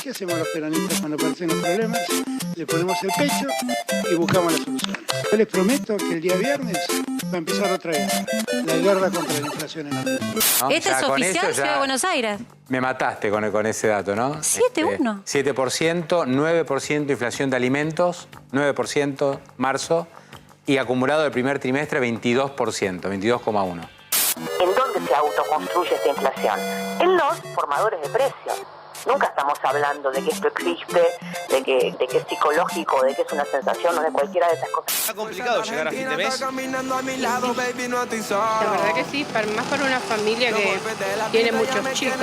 qué hacemos los peronistas cuando aparecen los problemas? Le ponemos el pecho y buscamos las soluciones. Yo les prometo que el día viernes va a empezar otra guerra. La guerra contra la inflación en Argentina. ¿No? Este es oficial, Ciudad de Buenos Aires. Me mataste con ese dato, ¿no? 7-1. 7%, 9% inflación de alimentos, 9% marzo, y acumulado del primer trimestre 22%, 22,1%. ¿En dónde se autoconstruye esta inflación? En los formadores de precios. Nunca estamos hablando de que esto existe, de que es psicológico, de que es una sensación o de cualquiera de esas cosas. ¿Está complicado llegar a fin de mes? La verdad que sí, más para una familia que tiene muchos chicos.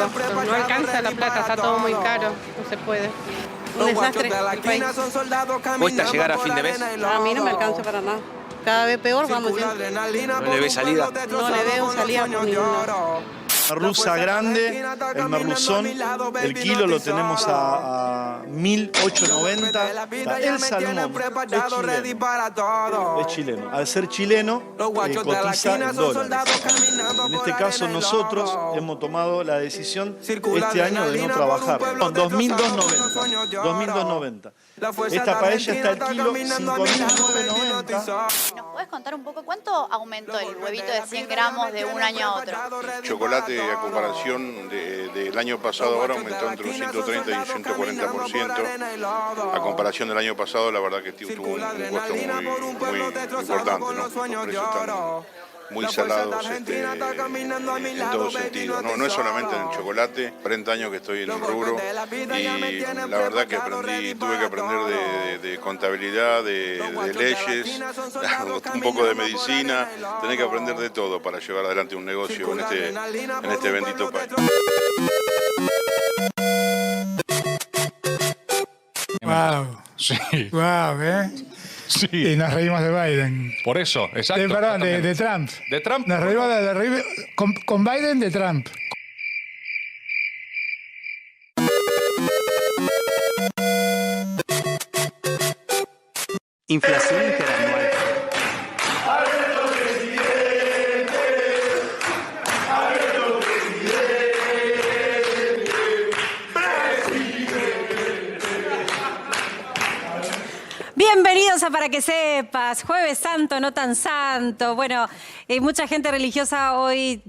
No alcanza la plata, está todo muy caro, no se puede. Un desastre el país. ¿Cuesta llegar a fin de mes? A mí no me alcanza para nada. Cada vez peor vamos yendo. ¿No le ve salida? No le veo salida por ningún lado. Merluza grande, el merluzón, el kilo lo tenemos a 1.890. El salmón es chileno. Al ser chileno, cotiza en dólares. En este caso nosotros hemos tomado la decisión este año de no trabajar. 2.290. Esta paella está al kilo 5.990. ¿Nos puedes contar un poco cuánto aumentó el huevito de 100 gramos de un año a otro? Chocolate a comparación del año pasado ahora aumentó entre un 130 y un 140%. A comparación del año pasado, la verdad que tuvo un costo muy importante, ¿no? Los precios están muy salados en todo sentido. No es solamente en el chocolate, 40 años que estoy en el rubro y la verdad que tuve que aprender de contabilidad, de leyes, un poco de medicina, tenés que aprender de todo para llevar adelante un negocio en este bendito país. Wow, sí. Wow, Sí. Y nos reímos de Biden. Por eso, exacto. Perdón, de Trump. ¿De Trump? Nos reímos con Biden de Trump. Inflación interanual. Bienvenidos a Para que Sepas, Jueves Santo, no tan santo. Bueno, mucha gente religiosa hoy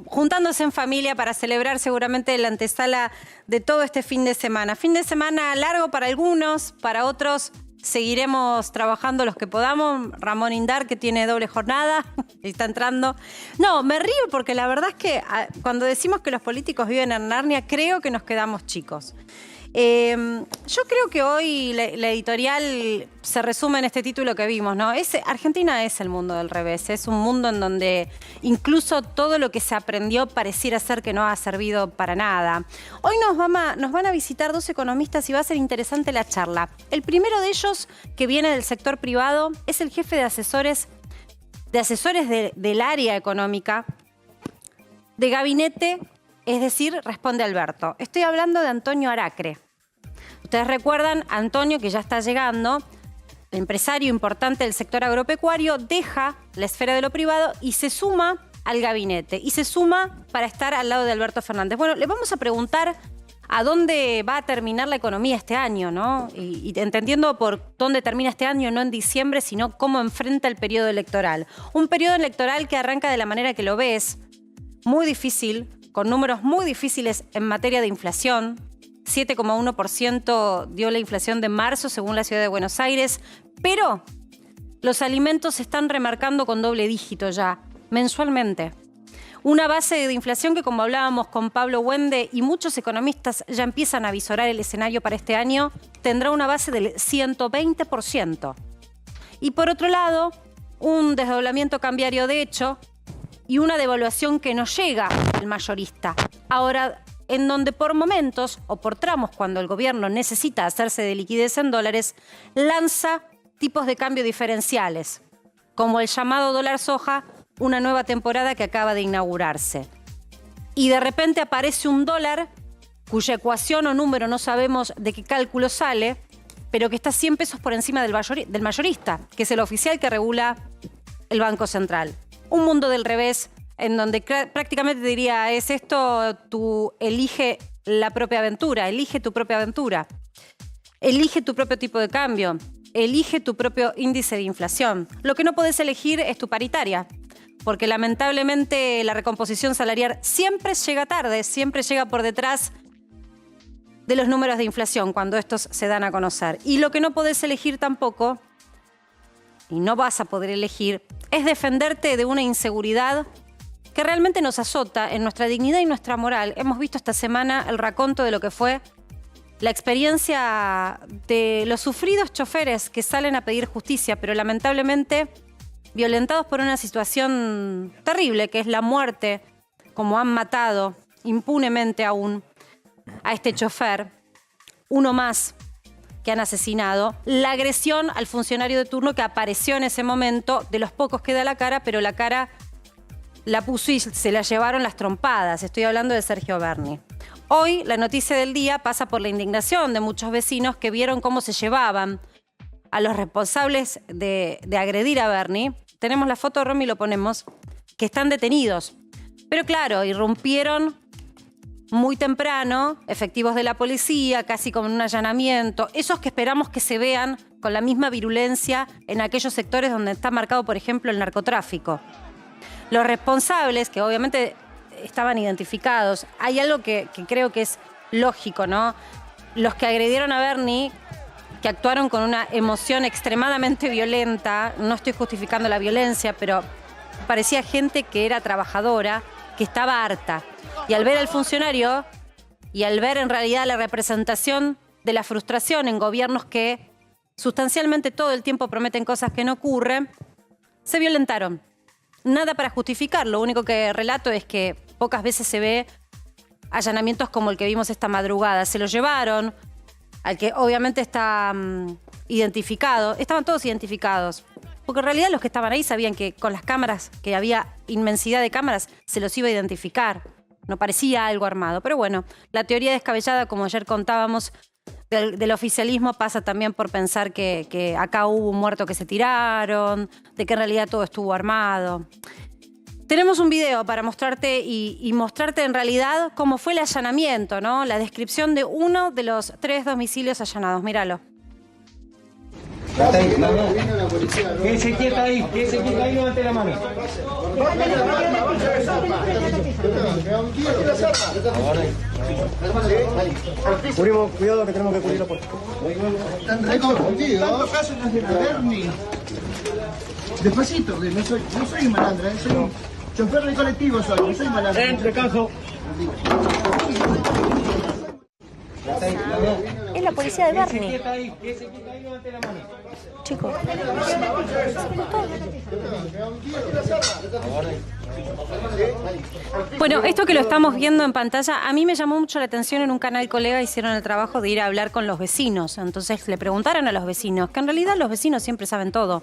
juntándose en familia para celebrar seguramente la antesala de todo este fin de semana. Fin de semana largo para algunos, para otros seguiremos trabajando los que podamos. Ramón Indar, que tiene doble jornada, está entrando. No, me río porque la verdad es que cuando decimos que los políticos viven en Narnia, creo que nos quedamos chicos. Yo creo que hoy la editorial se resume en este título que vimos, ¿no? Argentina es el mundo del revés, es un mundo en donde incluso todo lo que se aprendió pareciera ser que no ha servido para nada. Hoy nos van a visitar dos economistas y va a ser interesante la charla. El primero de ellos, que viene del sector privado, es el jefe de asesores del área económica, de gabinete. Es decir, responde Alberto. Estoy hablando de Antonio Aracre. Ustedes recuerdan, Antonio, que ya está llegando, empresario importante del sector agropecuario, deja la esfera de lo privado y se suma al gabinete. Y se suma para estar al lado de Alberto Fernández. Bueno, le vamos a preguntar a dónde va a terminar la economía este año, ¿no? Y entendiendo por dónde termina este año, no en diciembre, sino cómo enfrenta el periodo electoral. Un periodo electoral que arranca de la manera que lo ves, muy difícil, con números muy difíciles en materia de inflación. 7,1% dio la inflación de marzo según la Ciudad de Buenos Aires, pero los alimentos se están remarcando con doble dígito ya, mensualmente. Una base de inflación que, como hablábamos con Pablo Wende y muchos economistas ya empiezan a visorar el escenario para este año, tendrá una base del 120%. Y por otro lado, un desdoblamiento cambiario de hecho y una devaluación que no llega al mayorista. Ahora, en donde por momentos o por tramos, cuando el gobierno necesita hacerse de liquidez en dólares, lanza tipos de cambio diferenciales, como el llamado dólar soja, una nueva temporada que acaba de inaugurarse. Y de repente aparece un dólar cuya ecuación o número no sabemos de qué cálculo sale, pero que está 100 pesos por encima del mayorista, que es el oficial que regula el Banco Central. Un mundo del revés, en donde prácticamente diría, es esto, tú elige la propia aventura, elige tu propia aventura. Elige tu propio tipo de cambio, elige tu propio índice de inflación. Lo que no podés elegir es tu paritaria, porque lamentablemente la recomposición salarial siempre llega tarde, siempre llega por detrás de los números de inflación cuando estos se dan a conocer. Y lo que no podés elegir tampoco, y no vas a poder elegir, es defenderte de una inseguridad que realmente nos azota en nuestra dignidad y nuestra moral. Hemos visto esta semana el raconto de lo que fue la experiencia de los sufridos choferes que salen a pedir justicia, pero lamentablemente violentados por una situación terrible, que es la muerte, como han matado impunemente aún a este chofer, uno más que han asesinado, la agresión al funcionario de turno que apareció en ese momento, de los pocos que da la cara, pero la cara la puso y se la llevaron las trompadas. Estoy hablando de Sergio Berni. Hoy la noticia del día pasa por la indignación de muchos vecinos que vieron cómo se llevaban a los responsables de agredir a Berni. Tenemos la foto, Romy, lo ponemos, que están detenidos. Pero claro, irrumpieron muy temprano, efectivos de la policía, casi como un allanamiento, esos que esperamos que se vean con la misma virulencia en aquellos sectores donde está marcado, por ejemplo, el narcotráfico. Los responsables, que obviamente estaban identificados, hay algo que creo que es lógico, ¿no? Los que agredieron a Berni, que actuaron con una emoción extremadamente violenta, no estoy justificando la violencia, pero parecía gente que era trabajadora, que estaba harta. Y al ver al funcionario y al ver en realidad la representación de la frustración en gobiernos que sustancialmente todo el tiempo prometen cosas que no ocurren, se violentaron. Nada para justificar, lo único que relato es que pocas veces se ve allanamientos como el que vimos esta madrugada. Se lo llevaron, al que obviamente está identificado, estaban todos identificados. Porque en realidad los que estaban ahí sabían que con las cámaras, que había inmensidad de cámaras, se los iba a identificar. No parecía algo armado. Pero bueno, la teoría descabellada, como ayer contábamos, del oficialismo pasa también por pensar que acá hubo un muerto que se tiraron, de que en realidad todo estuvo armado. Tenemos un video para mostrarte y mostrarte en realidad cómo fue el allanamiento, ¿no? La descripción de uno de los 3 domicilios allanados. Míralo. Quédese quieta ahí, levante la mano. Cubrimos, cuidado que tenemos que cubrir la puerta. Están reconfundidos. Tantos casos no es de Berni. Despacito, no soy malandra, soy un chofer de colectivo, no soy malandra. Entre caso. Es la policía de Berni. Chicos. Bueno, esto que lo estamos viendo en pantalla, a mí me llamó mucho la atención. En un canal colega hicieron el trabajo de ir a hablar con los vecinos. Entonces le preguntaron a los vecinos, que en realidad los vecinos siempre saben todo.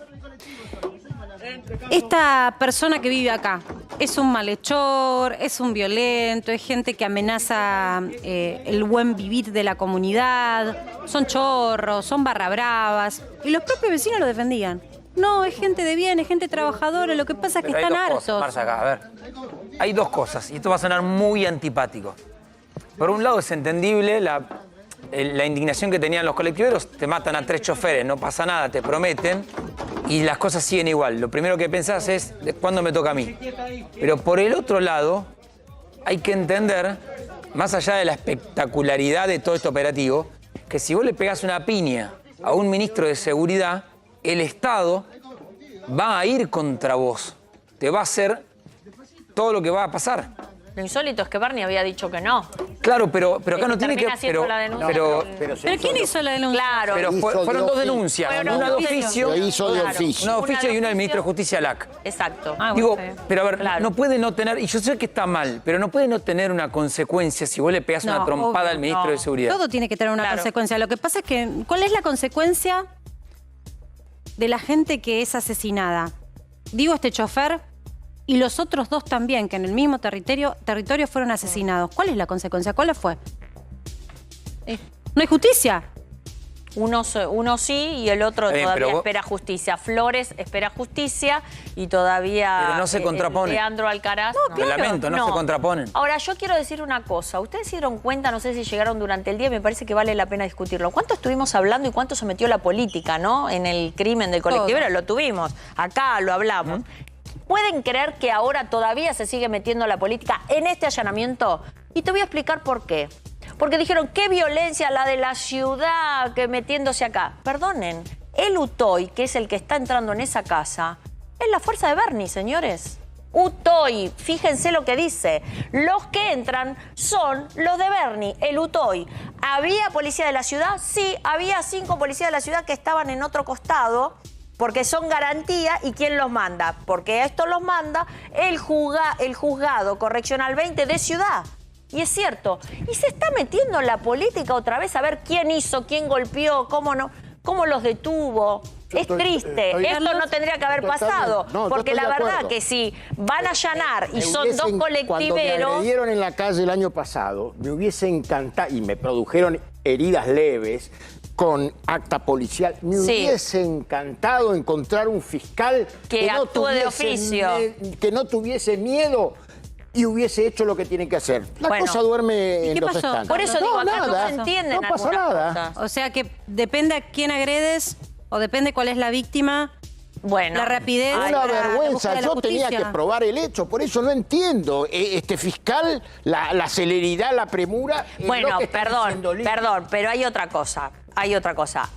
Esta persona que vive acá es un malhechor, es un violento, es gente que amenaza el buen vivir de la comunidad, son chorros, son barra bravas, y los propios vecinos lo defendían. No, es gente de bien, es gente trabajadora, lo que pasa es que están hartos. Marcia, acá, a ver, hay dos cosas, y esto va a sonar muy antipático. Por un lado es entendible la indignación que tenían los colectiveros, te matan a 3 choferes, no pasa nada, te prometen, y las cosas siguen igual. Lo primero que pensás es, ¿cuándo me toca a mí? Pero por el otro lado, hay que entender, más allá de la espectacularidad de todo este operativo, que si vos le pegás una piña a un ministro de Seguridad, el Estado va a ir contra vos. Te va a hacer todo lo que va a pasar. Lo insólito es que Berni había dicho que no. Claro, pero acá no tiene que... Pero ¿quién hizo la denuncia? Claro. Pero fueron 2 denuncias. Una de oficio. Una de oficio y una del ministro de Justicia, LAC. Exacto. Digo, pero a ver, no puede no tener... Y yo sé que está mal, pero no puede no tener una consecuencia si vos le pegás una trompada al ministro de Seguridad. Todo tiene que tener una consecuencia. Lo que pasa es que, ¿cuál es la consecuencia de la gente que es asesinada? Digo, este chofer y los otros 2 también, que en el mismo territorio fueron asesinados. ¿Cuál es la consecuencia? ¿Cuál fue? ¿No hay justicia? Uno sí y el otro Bien, todavía pero espera justicia. Flores espera justicia y todavía... Pero no se contraponen. Leandro Alcaraz... No, claro. Lo lamento, no se contraponen. Ahora, yo quiero decir una cosa. Ustedes se dieron cuenta, no sé si llegaron durante el día, me parece que vale la pena discutirlo. ¿Cuánto estuvimos hablando y cuánto se metió la política, ¿no? En el crimen del colectivero, lo tuvimos. Acá lo hablamos. ¿Pueden creer que ahora todavía se sigue metiendo la política en este allanamiento? Y te voy a explicar por qué. Porque dijeron, qué violencia la de la ciudad que metiéndose acá. Perdonen, el UTOI, que es el que está entrando en esa casa, es la fuerza de Bernie, señores. UTOI, fíjense lo que dice. Los que entran son los de Bernie, el UTOI. ¿Había policía de la ciudad? Sí, había 5 policías de la ciudad que estaban en otro costado, porque son garantía. ¿Y quién los manda? Porque esto los manda el juzgado correccional 20 de Ciudad. Y es cierto. Y se está metiendo en la política otra vez a ver quién hizo, quién golpeó, cómo no, cómo los detuvo. Es triste. Esto no tendría que haber pasado. Porque la verdad que si van a allanar y son 2 colectiveros... Cuando me agredieron en la calle el año pasado, me hubiese encantado, y me produjeron heridas leves, con acta policial, me hubiese encantado encontrar un fiscal que actúe de oficio, que no tuviese miedo y hubiese hecho lo que tiene que hacer. La cosa duerme en los estantes. Por eso digo, acá no se entienden. No pasa nada. O sea que depende a quién agredes o depende cuál es la víctima. Bueno, la rapidez. Una vergüenza, yo tenía que probar el hecho, por eso no entiendo. Este fiscal, la celeridad, la premura. Bueno, perdón, pero hay otra cosa.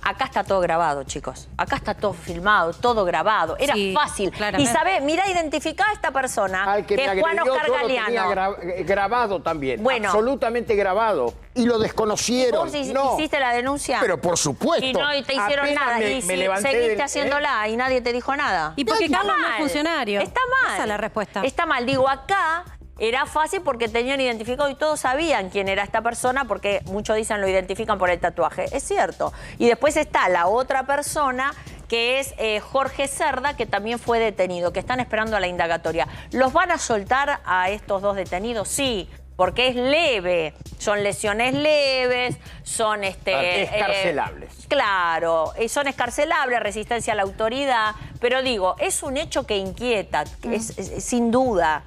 Acá está todo grabado, chicos. Acá está todo filmado, todo grabado. Era fácil. Y sabés, mirá, identificá a esta persona, al que es Juan Oscar Galeano. Yo lo tenía grabado también, absolutamente grabado. Y lo desconocieron. ¿Vos hiciste la denuncia? Pero por supuesto. Y no te hicieron nada. Y seguiste haciéndola y nadie te dijo nada. Y porque Carlos no es funcionario. Está mal. Esa es la respuesta. Está mal. Digo, acá... Era fácil porque tenían identificado y todos sabían quién era esta persona porque muchos dicen lo identifican por el tatuaje. Es cierto. Y después está la otra persona que es Jorge Cerda, que también fue detenido, que están esperando a la indagatoria. ¿Los van a soltar a estos 2 detenidos? Sí, porque es leve. Son lesiones leves, son... escarcelables. Claro, son escarcelables, resistencia a la autoridad. Pero digo, es un hecho que inquieta, sin duda.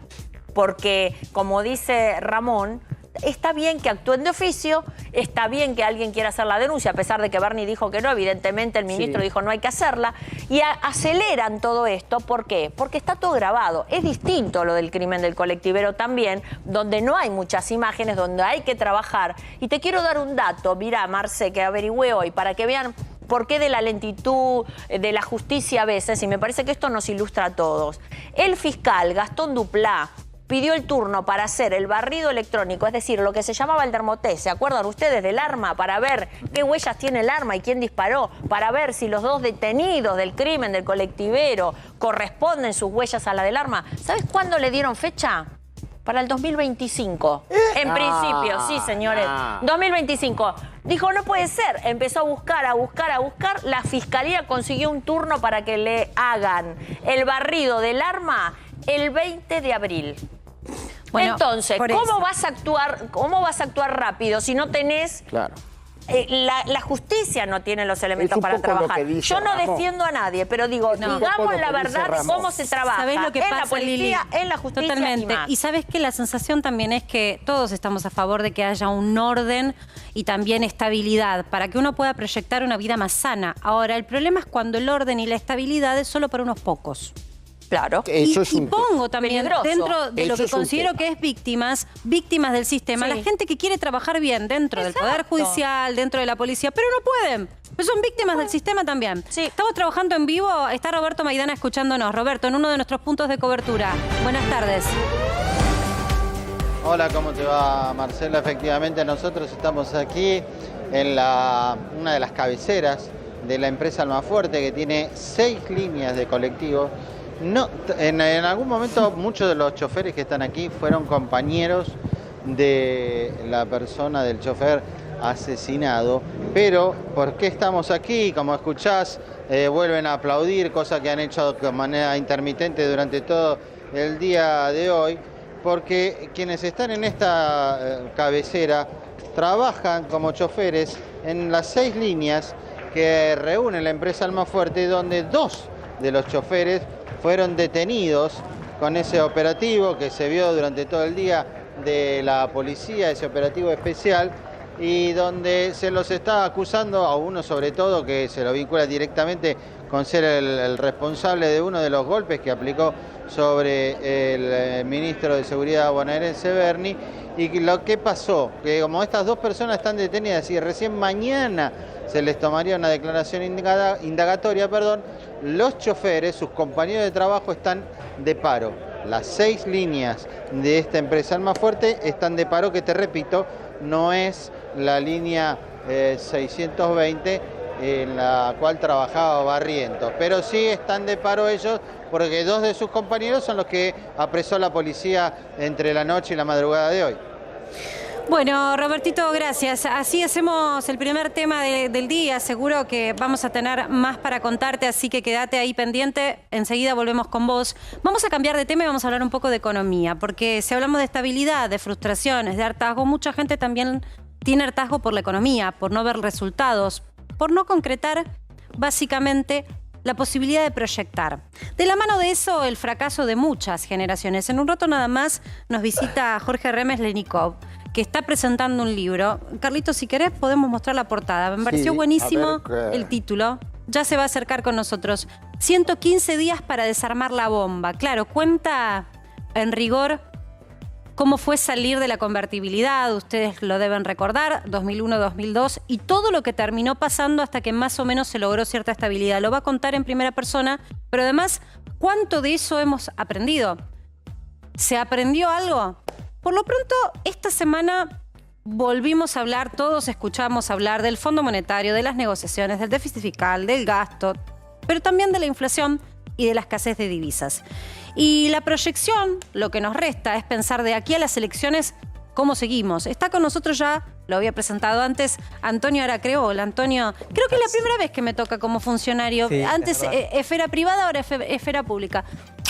Porque, como dice Ramón, está bien que actúen de oficio, está bien que alguien quiera hacer la denuncia, a pesar de que Bernie dijo que no, evidentemente el ministro dijo no hay que hacerla, y aceleran todo esto. ¿Por qué? Porque está todo grabado. Es distinto lo del crimen del colectivero también, donde no hay muchas imágenes, donde hay que trabajar. Y te quiero dar un dato, mirá, Marce, que averigüé hoy, para que vean por qué de la lentitud de la justicia a veces, y me parece que esto nos ilustra a todos. El fiscal Gastón Duplá pidió el turno para hacer el barrido electrónico, es decir, lo que se llamaba el dermotés. ¿Se acuerdan ustedes del arma? Para ver qué huellas tiene el arma y quién disparó, para ver si los 2 detenidos del crimen del colectivero corresponden sus huellas a la del arma. ¿Sabes cuándo le dieron fecha? Para el 2025. En principio, sí, señores. 2025. Dijo, no puede ser. Empezó a buscar. La fiscalía consiguió un turno para que le hagan el barrido del arma el 20 de abril. Bueno, entonces, ¿cómo vas a actuar rápido si no tenés... Claro. La justicia no tiene los elementos para trabajar. Yo no defiendo a nadie, pero digo, digamos la verdad de cómo se trabaja. ¿Sabés lo que pasa, en la policía, Lili? en la justicia? Totalmente. Y sabes que la sensación también es que todos estamos a favor de que haya un orden y también estabilidad para que uno pueda proyectar una vida más sana. Ahora, el problema es cuando el orden y la estabilidad es solo para unos pocos. Claro. Y pongo también dentro de lo que considero que es víctimas del sistema, la gente que quiere trabajar bien dentro del Poder Judicial, dentro de la policía, pero no pueden. Pero son víctimas del sistema también. Estamos trabajando en vivo, está Roberto Maidana escuchándonos. Roberto, en uno de nuestros puntos de cobertura. Buenas tardes. Hola, ¿cómo te va, Marcela? Efectivamente, nosotros estamos aquí en una de las cabeceras de la empresa Almafuerte, que tiene 6 líneas de colectivos. No, en algún momento muchos de los choferes que están aquí fueron compañeros de la persona del chofer asesinado, pero ¿por qué estamos aquí? Como escuchás, vuelven a aplaudir, cosa que han hecho de manera intermitente durante todo el día de hoy, porque quienes están en esta cabecera trabajan como choferes en las 6 líneas que reúne la empresa Almafuerte, donde 2 de los choferes fueron detenidos con ese operativo que se vio durante todo el día de la policía, ese operativo especial, y donde se los está acusando, a uno sobre todo, que se lo vincula directamente con ser el responsable de uno de los golpes que aplicó sobre el ministro de Seguridad bonaerense Berni. Y lo que pasó, que como estas 2 personas están detenidas y recién mañana se les tomaría una declaración indagatoria, los choferes, sus compañeros de trabajo, están de paro. Las 6 líneas de esta empresa Almafuerte están de paro, que te repito, no es la línea 620 en la cual trabajaba Barrientos, pero sí están de paro ellos porque 2 de sus compañeros son los que apresó la policía entre la noche y la madrugada de hoy. Bueno, Robertito, gracias. Así hacemos el primer tema del día. Seguro que vamos a tener más para contarte, así que quédate ahí pendiente. Enseguida volvemos con vos. Vamos a cambiar de tema y vamos a hablar un poco de economía, porque si hablamos de estabilidad, de frustraciones, de hartazgo, mucha gente también tiene hartazgo por la economía, por no ver resultados, por no concretar básicamente la posibilidad de proyectar. De la mano de eso, el fracaso de muchas generaciones. En un rato nada más nos visita Jorge Remes Lenikov, que está presentando un libro. Carlitos, si querés podemos mostrar la portada. Me pareció buenísimo el título. Ya se va a acercar con nosotros. 115 días para desarmar la bomba. Claro, cuenta en rigor cómo fue salir de la convertibilidad. Ustedes lo deben recordar, 2001-2002, y todo lo que terminó pasando hasta que más o menos se logró cierta estabilidad. Lo va a contar en primera persona, pero además, ¿cuánto de eso hemos aprendido? ¿Se aprendió algo? Por lo pronto, esta semana volvimos a hablar, todos escuchamos hablar del Fondo Monetario, de las negociaciones, del déficit fiscal, del gasto, pero también de la inflación y de la escasez de divisas. Y la proyección, lo que nos resta es pensar de aquí a las elecciones cómo seguimos. Está con nosotros ya, lo había presentado antes, Antonio Aracreol. Antonio, creo que es la primera vez que me toca como funcionario. Sí, antes esfera privada, ahora esfera pública.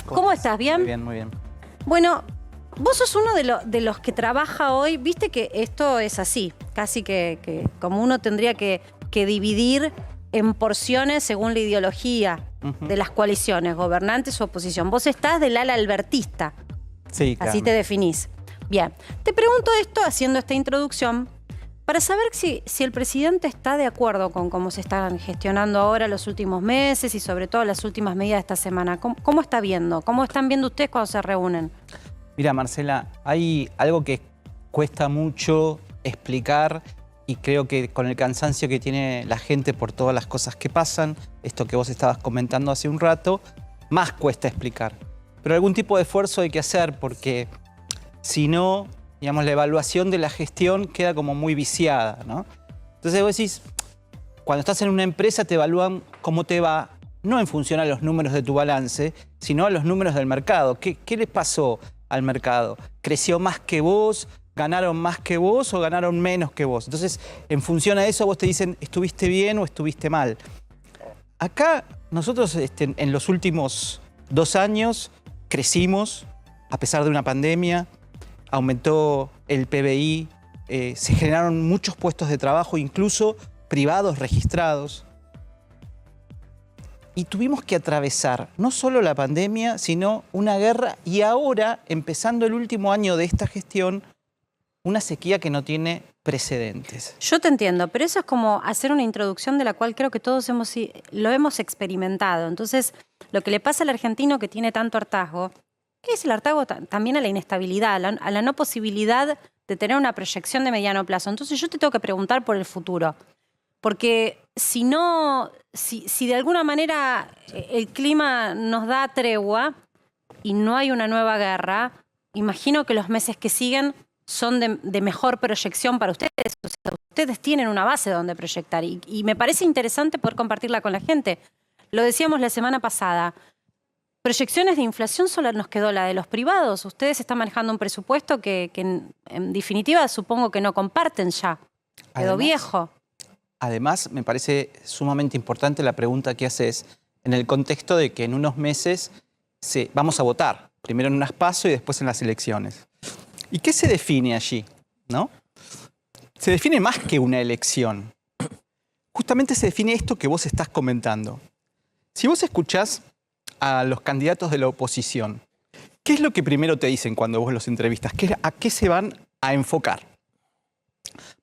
¿Cómo estás? ¿Bien? Muy bien, muy bien. Bueno, vos sos uno de los que trabaja hoy. Viste que esto es así, casi que como uno tendría que dividir en porciones según la ideología de las coaliciones, gobernantes o oposición. Vos estás del ala albertista. Sí, claro. Así te definís. Bien, te pregunto esto haciendo esta introducción para saber si el presidente está de acuerdo con cómo se están gestionando ahora los últimos meses y sobre todo las últimas medidas de esta semana. ¿Cómo está viendo? ¿Cómo están viendo ustedes cuando se reúnen? Mira, Marcela, hay algo que cuesta mucho explicar y creo que con el cansancio que tiene la gente por todas las cosas que pasan, esto que vos estabas comentando hace un rato, más cuesta explicar. Pero algún tipo de esfuerzo hay que hacer porque si no, digamos, la evaluación de la gestión queda como muy viciada, ¿no? Entonces vos decís, cuando estás en una empresa te evalúan cómo te va, no en función a los números de tu balance, sino a los números del mercado. ¿Qué le pasó al mercado? ¿Creció más que vos? ¿Ganaron más que vos o ganaron menos que vos? Entonces, en función a eso, vos te dicen, ¿estuviste bien o estuviste mal? Acá, nosotros en los últimos 2 años crecimos, a pesar de una pandemia, aumentó el PBI, se generaron muchos puestos de trabajo, incluso privados registrados. Y tuvimos que atravesar no solo la pandemia, sino una guerra y ahora, empezando el último año de esta gestión, una sequía que no tiene precedentes. Yo te entiendo, pero eso es como hacer una introducción de la cual creo que todos lo hemos experimentado. Entonces, lo que le pasa al argentino que tiene tanto hartazgo, es el hartazgo también a la inestabilidad, a la no posibilidad de tener una proyección de mediano plazo. Entonces yo te tengo que preguntar por el futuro. Porque si de alguna manera el clima nos da tregua y no hay una nueva guerra, imagino que los meses que siguen son de mejor proyección para ustedes. O sea, ustedes tienen una base donde proyectar y me parece interesante poder compartirla con la gente. Lo decíamos la semana pasada. Proyecciones de inflación solo nos quedó la de los privados. Ustedes están manejando un presupuesto que en definitiva supongo que no comparten ya. Quedó viejo. Además, me parece sumamente importante la pregunta que haces en el contexto de que en unos meses vamos a votar. Primero en unas PASO y después en las elecciones. ¿Y qué se define allí? ¿No? Se define más que una elección. justamente se define esto que vos estás comentando. Si vos escuchás a los candidatos de la oposición, ¿qué es lo que primero te dicen cuando vos los entrevistas? ¿A qué se van a enfocar?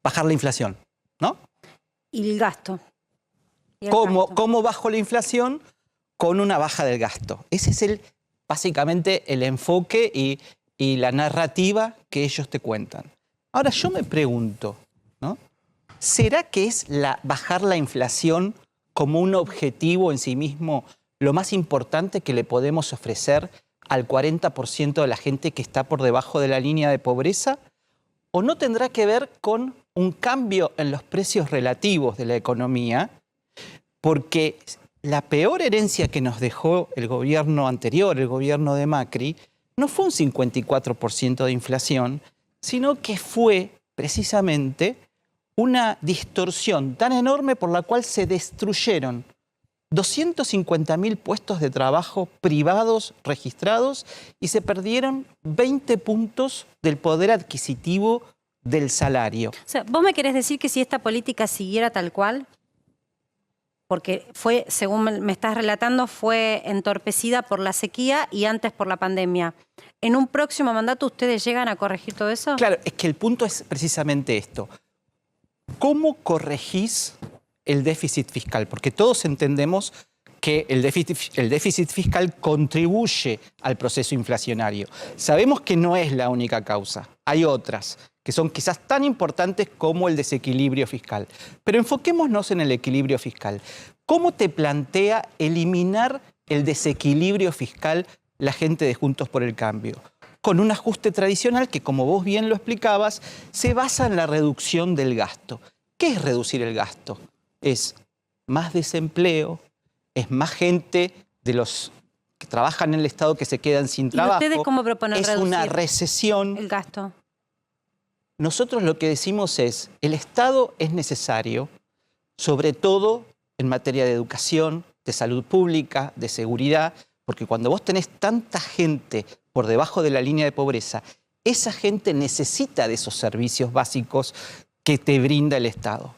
Bajar la inflación, ¿no? Y el gasto. ¿Cómo bajo la inflación? Con una baja del gasto. Ese es básicamente el enfoque y la narrativa que ellos te cuentan. Ahora yo me pregunto, ¿no? ¿Será que es bajar la inflación como un objetivo en sí mismo lo más importante que le podemos ofrecer al 40% de la gente que está por debajo de la línea de pobreza? ¿O no tendrá que ver con un cambio en los precios relativos de la economía? Porque la peor herencia que nos dejó el gobierno anterior, el gobierno de Macri, no fue un 54% de inflación, sino que fue precisamente una distorsión tan enorme por la cual se destruyeron 250.000 puestos de trabajo privados registrados y se perdieron 20 puntos del poder adquisitivo del salario. O sea, ¿vos me querés decir que si esta política siguiera tal cual? Porque fue, según me estás relatando, fue entorpecida por la sequía y antes por la pandemia. ¿En un próximo mandato ustedes llegan a corregir todo eso? Claro, es que el punto es precisamente esto. ¿Cómo corregís el déficit fiscal? Porque todos entendemos que el déficit fiscal contribuye al proceso inflacionario. Sabemos que no es la única causa. Hay otras que son quizás tan importantes como el desequilibrio fiscal. Pero enfoquémonos en el equilibrio fiscal. ¿Cómo te plantea eliminar el desequilibrio fiscal la gente de Juntos por el Cambio? Con un ajuste tradicional que, como vos bien lo explicabas, se basa en la reducción del gasto. ¿Qué es reducir el gasto? Es más desempleo, es más gente de los que trabajan en el Estado que se quedan sin trabajo. ¿Y ustedes cómo proponen reducir una recesión. El gasto? Nosotros lo que decimos es, el Estado es necesario, sobre todo en materia de educación, de salud pública, de seguridad, porque cuando vos tenés tanta gente por debajo de la línea de pobreza, esa gente necesita de esos servicios básicos que te brinda el Estado.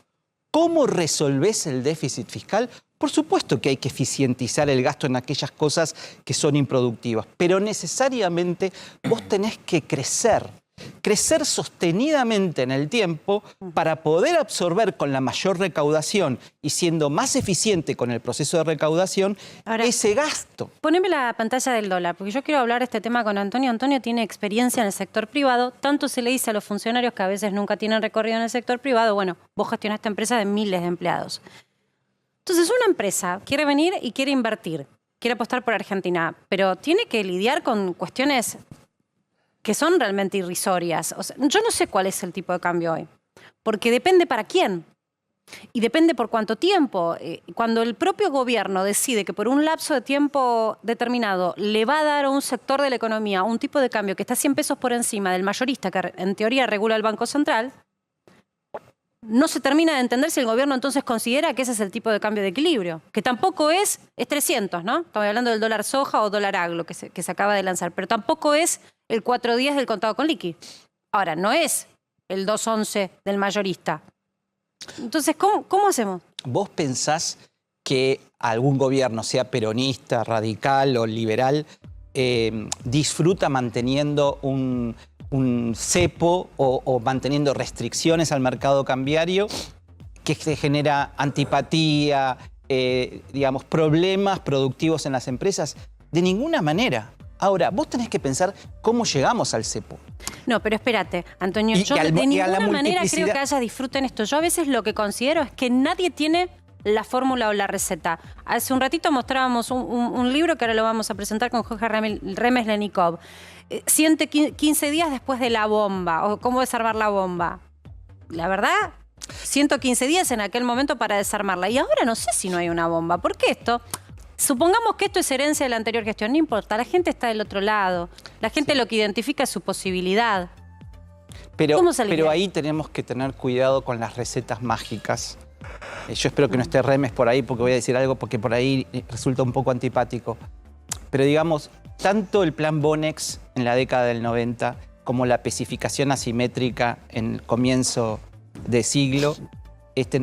¿Cómo resolvés el déficit fiscal? Por supuesto que hay que eficientizar el gasto en aquellas cosas que son improductivas, pero necesariamente vos tenés que crecer sostenidamente en el tiempo para poder absorber con la mayor recaudación y siendo más eficiente con el proceso de recaudación ese gasto. Poneme la pantalla del dólar, porque yo quiero hablar este tema con Antonio. Antonio tiene experiencia en el sector privado, tanto se le dice a los funcionarios que a veces nunca tienen recorrido en el sector privado. Bueno, vos gestionaste empresas de miles de empleados. Entonces una empresa quiere venir y quiere invertir, quiere apostar por Argentina, pero tiene que lidiar con cuestiones que son realmente irrisorias. O sea, yo no sé cuál es el tipo de cambio hoy, porque depende para quién y depende por cuánto tiempo. Cuando el propio gobierno decide que por un lapso de tiempo determinado le va a dar a un sector de la economía un tipo de cambio que está 100 pesos por encima del mayorista que en teoría regula el Banco Central, no se termina de entender si el gobierno entonces considera que ese es el tipo de cambio de equilibrio, que tampoco es 300, ¿no? Estamos hablando del dólar soja o dólar agro que se acaba de lanzar, pero tampoco es el 4.10 del contado con liqui. Ahora, no es el 2.11 del mayorista. Entonces, ¿cómo hacemos? ¿Vos pensás que algún gobierno, sea peronista, radical o liberal, disfruta manteniendo un cepo o manteniendo restricciones al mercado cambiario que se genera antipatía, digamos, problemas productivos en las empresas? De ninguna manera. Ahora, vos tenés que pensar cómo llegamos al cepo. No, pero espérate, Antonio, yo de ninguna manera creo que haya disfrute en esto. Yo a veces lo que considero es que nadie tiene la fórmula o la receta. Hace un ratito mostrábamos un libro que ahora lo vamos a presentar con Jorge Remeslenikov. 115 días después de la bomba, o cómo desarmar la bomba. La verdad, 115 días en aquel momento para desarmarla. Y ahora no sé si no hay una bomba. ¿Por qué esto? Supongamos que esto es herencia de la anterior gestión. No importa, la gente está del otro lado. La gente lo que identifica es su posibilidad. Pero ahí tenemos que tener cuidado con las recetas mágicas. Yo espero que no esté Remes por ahí porque voy a decir algo porque por ahí resulta un poco antipático. Pero digamos, tanto el plan Bonex en la década del 90 como la especificación asimétrica en el comienzo de siglo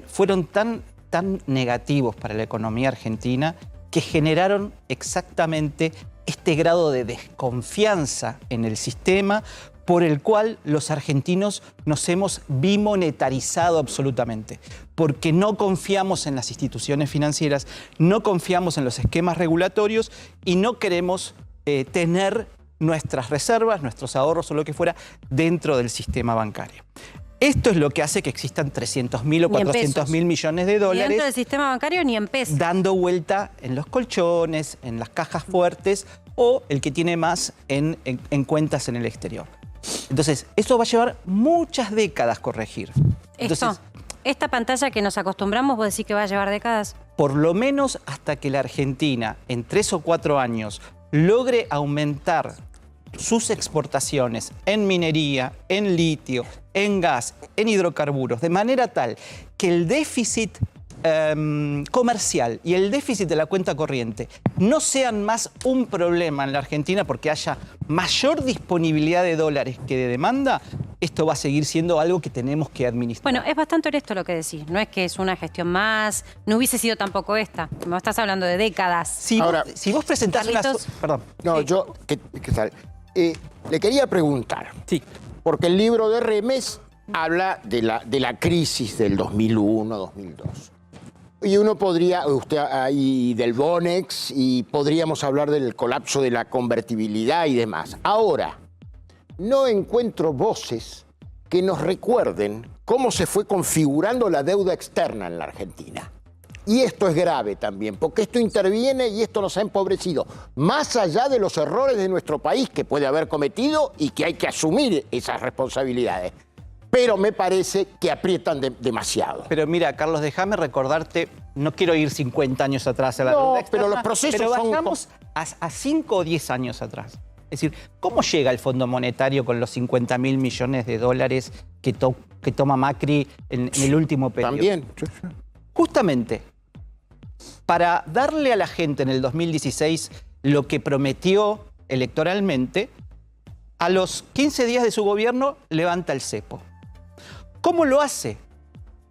fueron tan tan negativos para la economía argentina que generaron exactamente este grado de desconfianza en el sistema por el cual los argentinos nos hemos bimonetarizado absolutamente, porque no confiamos en las instituciones financieras, no confiamos en los esquemas regulatorios y no queremos tener nuestras reservas, nuestros ahorros o lo que fuera dentro del sistema bancario. Esto es lo que hace que existan 300.000 o 400.000 millones de dólares. Ni dentro del sistema bancario ni en pesos. Dando vuelta en los colchones, en las cajas fuertes o el que tiene más en cuentas en el exterior. Entonces, eso va a llevar muchas décadas corregir. Entonces, esta pantalla que nos acostumbramos, ¿vos decís que va a llevar décadas? Por lo menos hasta que la Argentina en 3 o 4 años logre aumentar sus exportaciones en minería, en litio, en gas, en hidrocarburos, de manera tal que el déficit comercial y el déficit de la cuenta corriente no sean más un problema en la Argentina porque haya mayor disponibilidad de dólares que de demanda, esto va a seguir siendo algo que tenemos que administrar. Bueno, es bastante honesto lo que decís. No es que es una gestión más, no hubiese sido tampoco esta. Me estás hablando de décadas. Si vos presentás Perdón. No, ¿qué tal? Le quería preguntar. Sí. Porque el libro de Remes habla de la crisis del 2001, 2002. Y uno podría, y del Bonex, y podríamos hablar del colapso de la convertibilidad y demás. Ahora, no encuentro voces que nos recuerden cómo se fue configurando la deuda externa en la Argentina. Y esto es grave también, porque esto interviene y esto nos ha empobrecido, más allá de los errores de nuestro país que puede haber cometido y que hay que asumir esas responsabilidades. Pero me parece que aprietan demasiado. Pero mira, Carlos, déjame recordarte, no quiero ir 50 años atrás a la deuda externa, pero los procesos son... bajamos a 5 o 10 años atrás. Es decir, ¿cómo llega el Fondo Monetario con los 50.000 millones de dólares que toma Macri en el último periodo? También. Justamente, para darle a la gente en el 2016 lo que prometió electoralmente, a los 15 días de su gobierno levanta el cepo. ¿Cómo lo hace?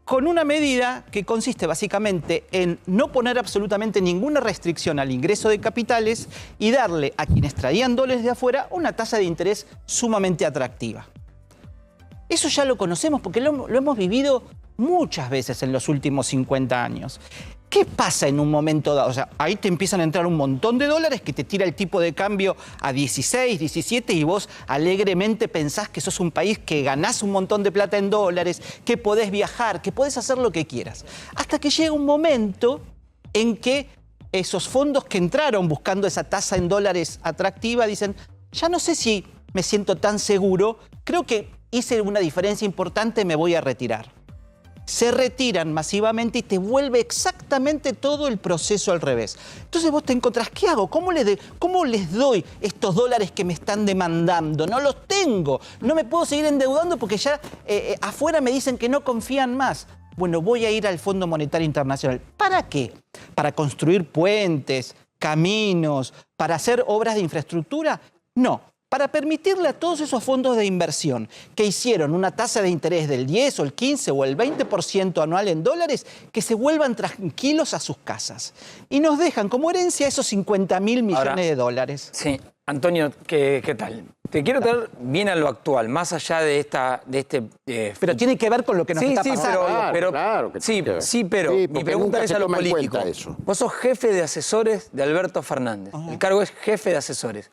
Con una medida que consiste básicamente en no poner absolutamente ninguna restricción al ingreso de capitales y darle a quienes traían dólares de afuera una tasa de interés sumamente atractiva. Eso ya lo conocemos porque lo hemos vivido muchas veces en los últimos 50 años. ¿Qué pasa en un momento dado? O sea, ahí te empiezan a entrar un montón de dólares que te tira el tipo de cambio a 16, 17 y vos alegremente pensás que sos un país que ganás un montón de plata en dólares, que podés viajar, que podés hacer lo que quieras. Hasta que llega un momento en que esos fondos que entraron buscando esa tasa en dólares atractiva dicen, ya no sé si me siento tan seguro, creo que hice una diferencia importante, me voy a retirar. Se retiran masivamente y te vuelve exactamente todo el proceso al revés. Entonces vos te encontrás, ¿qué hago? ¿Cómo les doy estos dólares que me están demandando? No los tengo. No me puedo seguir endeudando porque ya afuera me dicen que no confían más. Bueno, voy a ir al Fondo Monetario Internacional. ¿Para qué? ¿Para construir puentes, caminos, para hacer obras de infraestructura? No. Para permitirle a todos esos fondos de inversión que hicieron una tasa de interés del 10 o el 15 o el 20% anual en dólares, que se vuelvan tranquilos a sus casas. Y nos dejan como herencia esos 50.000 millones de dólares. Sí, Antonio, ¿qué tal? Te quiero traer bien a lo actual, más allá de este... Pero tiene que ver con lo que nos está pasando. Claro que tiene que ver. pero Sí, mi porque pregunta nunca es se a lo toma en político. cuenta eso. Vos sos jefe de asesores de Alberto Fernández. El cargo es jefe de asesores.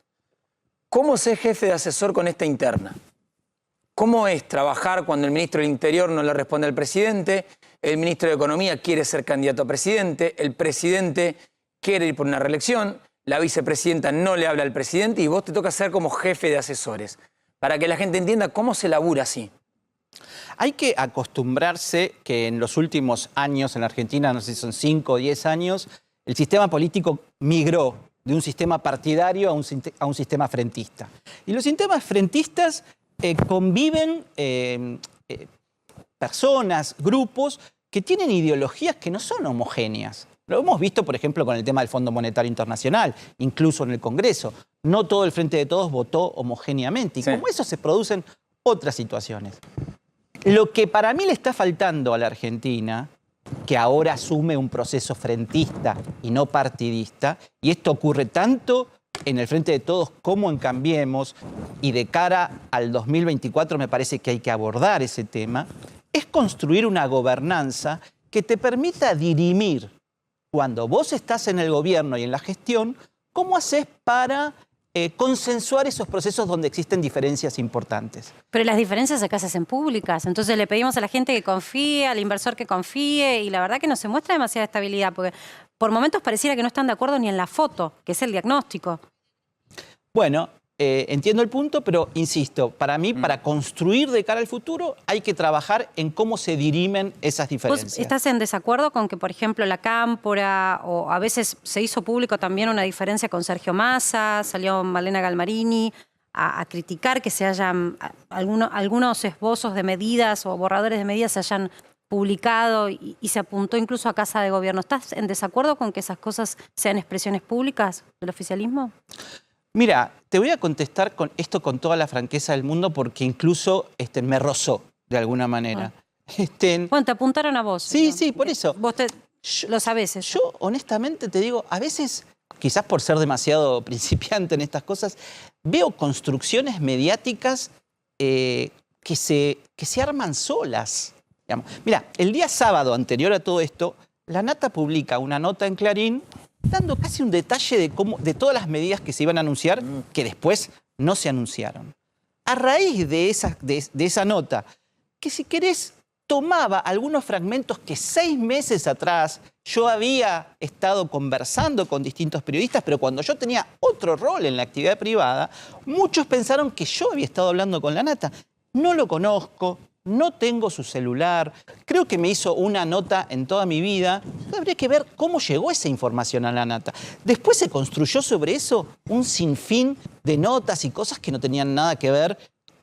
¿Cómo ser jefe de asesor con esta interna? ¿Cómo es trabajar cuando el ministro del Interior no le responde al presidente, el ministro de Economía quiere ser candidato a presidente, el presidente quiere ir por una reelección, la vicepresidenta no le habla al presidente y vos te toca ser como jefe de asesores? Para que la gente entienda cómo se labura así. Hay que acostumbrarse que en los últimos años en la Argentina, no sé si son 5 o 10 años, el sistema político migró de un sistema partidario a un sistema frentista. Y los sistemas frentistas conviven personas, grupos que tienen ideologías que no son homogéneas. Lo hemos visto, por ejemplo, con el tema del Fondo Monetario Internacional, incluso en el Congreso. No todo el Frente de Todos votó homogéneamente. Y como eso se producen otras situaciones. Lo que para mí le está faltando a la Argentina que ahora asume un proceso frentista y no partidista, y esto ocurre tanto en el Frente de Todos como en Cambiemos, y de cara al 2024 me parece que hay que abordar ese tema, es construir una gobernanza que te permita dirimir, cuando vos estás en el gobierno y en la gestión, cómo haces para consensuar esos procesos donde existen diferencias importantes. Pero las diferencias acá se hacen públicas, entonces le pedimos a la gente que confíe, al inversor que confíe, y la verdad que no se muestra demasiada estabilidad, porque por momentos pareciera que no están de acuerdo ni en la foto, que es el diagnóstico. Bueno, entiendo el punto, pero insisto, para mí, para construir de cara al futuro, hay que trabajar en cómo se dirimen esas diferencias. ¿Vos estás en desacuerdo con que, por ejemplo, la Cámpora, o a veces se hizo público también una diferencia con Sergio Massa, salió Malena Galmarini a criticar que se hayan algunos esbozos de medidas o borradores de medidas se hayan publicado y se apuntó incluso a Casa de Gobierno? ¿Estás en desacuerdo con que esas cosas sean expresiones públicas del oficialismo? Mira, te voy a contestar con esto con toda la franqueza del mundo porque incluso me rozó de alguna manera. Bueno, te apuntaron a vos. Sí, sí, por eso. Vos lo sabés. Yo honestamente te digo, a veces, quizás por ser demasiado principiante en estas cosas, veo construcciones mediáticas que se arman solas. Digamos. Mira, el día sábado anterior a todo esto, La Nata publica una nota en Clarín dando casi un detalle de todas las medidas que se iban a anunciar, que después no se anunciaron. A raíz de esa nota, que si querés tomaba algunos fragmentos que 6 meses atrás yo había estado conversando con distintos periodistas, pero cuando yo tenía otro rol en la actividad privada, muchos pensaron que yo había estado hablando con La Nata. No lo conozco. No tengo su celular, creo que me hizo una nota en toda mi vida. Habría que ver cómo llegó esa información a La Nata. Después se construyó sobre eso un sinfín de notas y cosas que no tenían nada que ver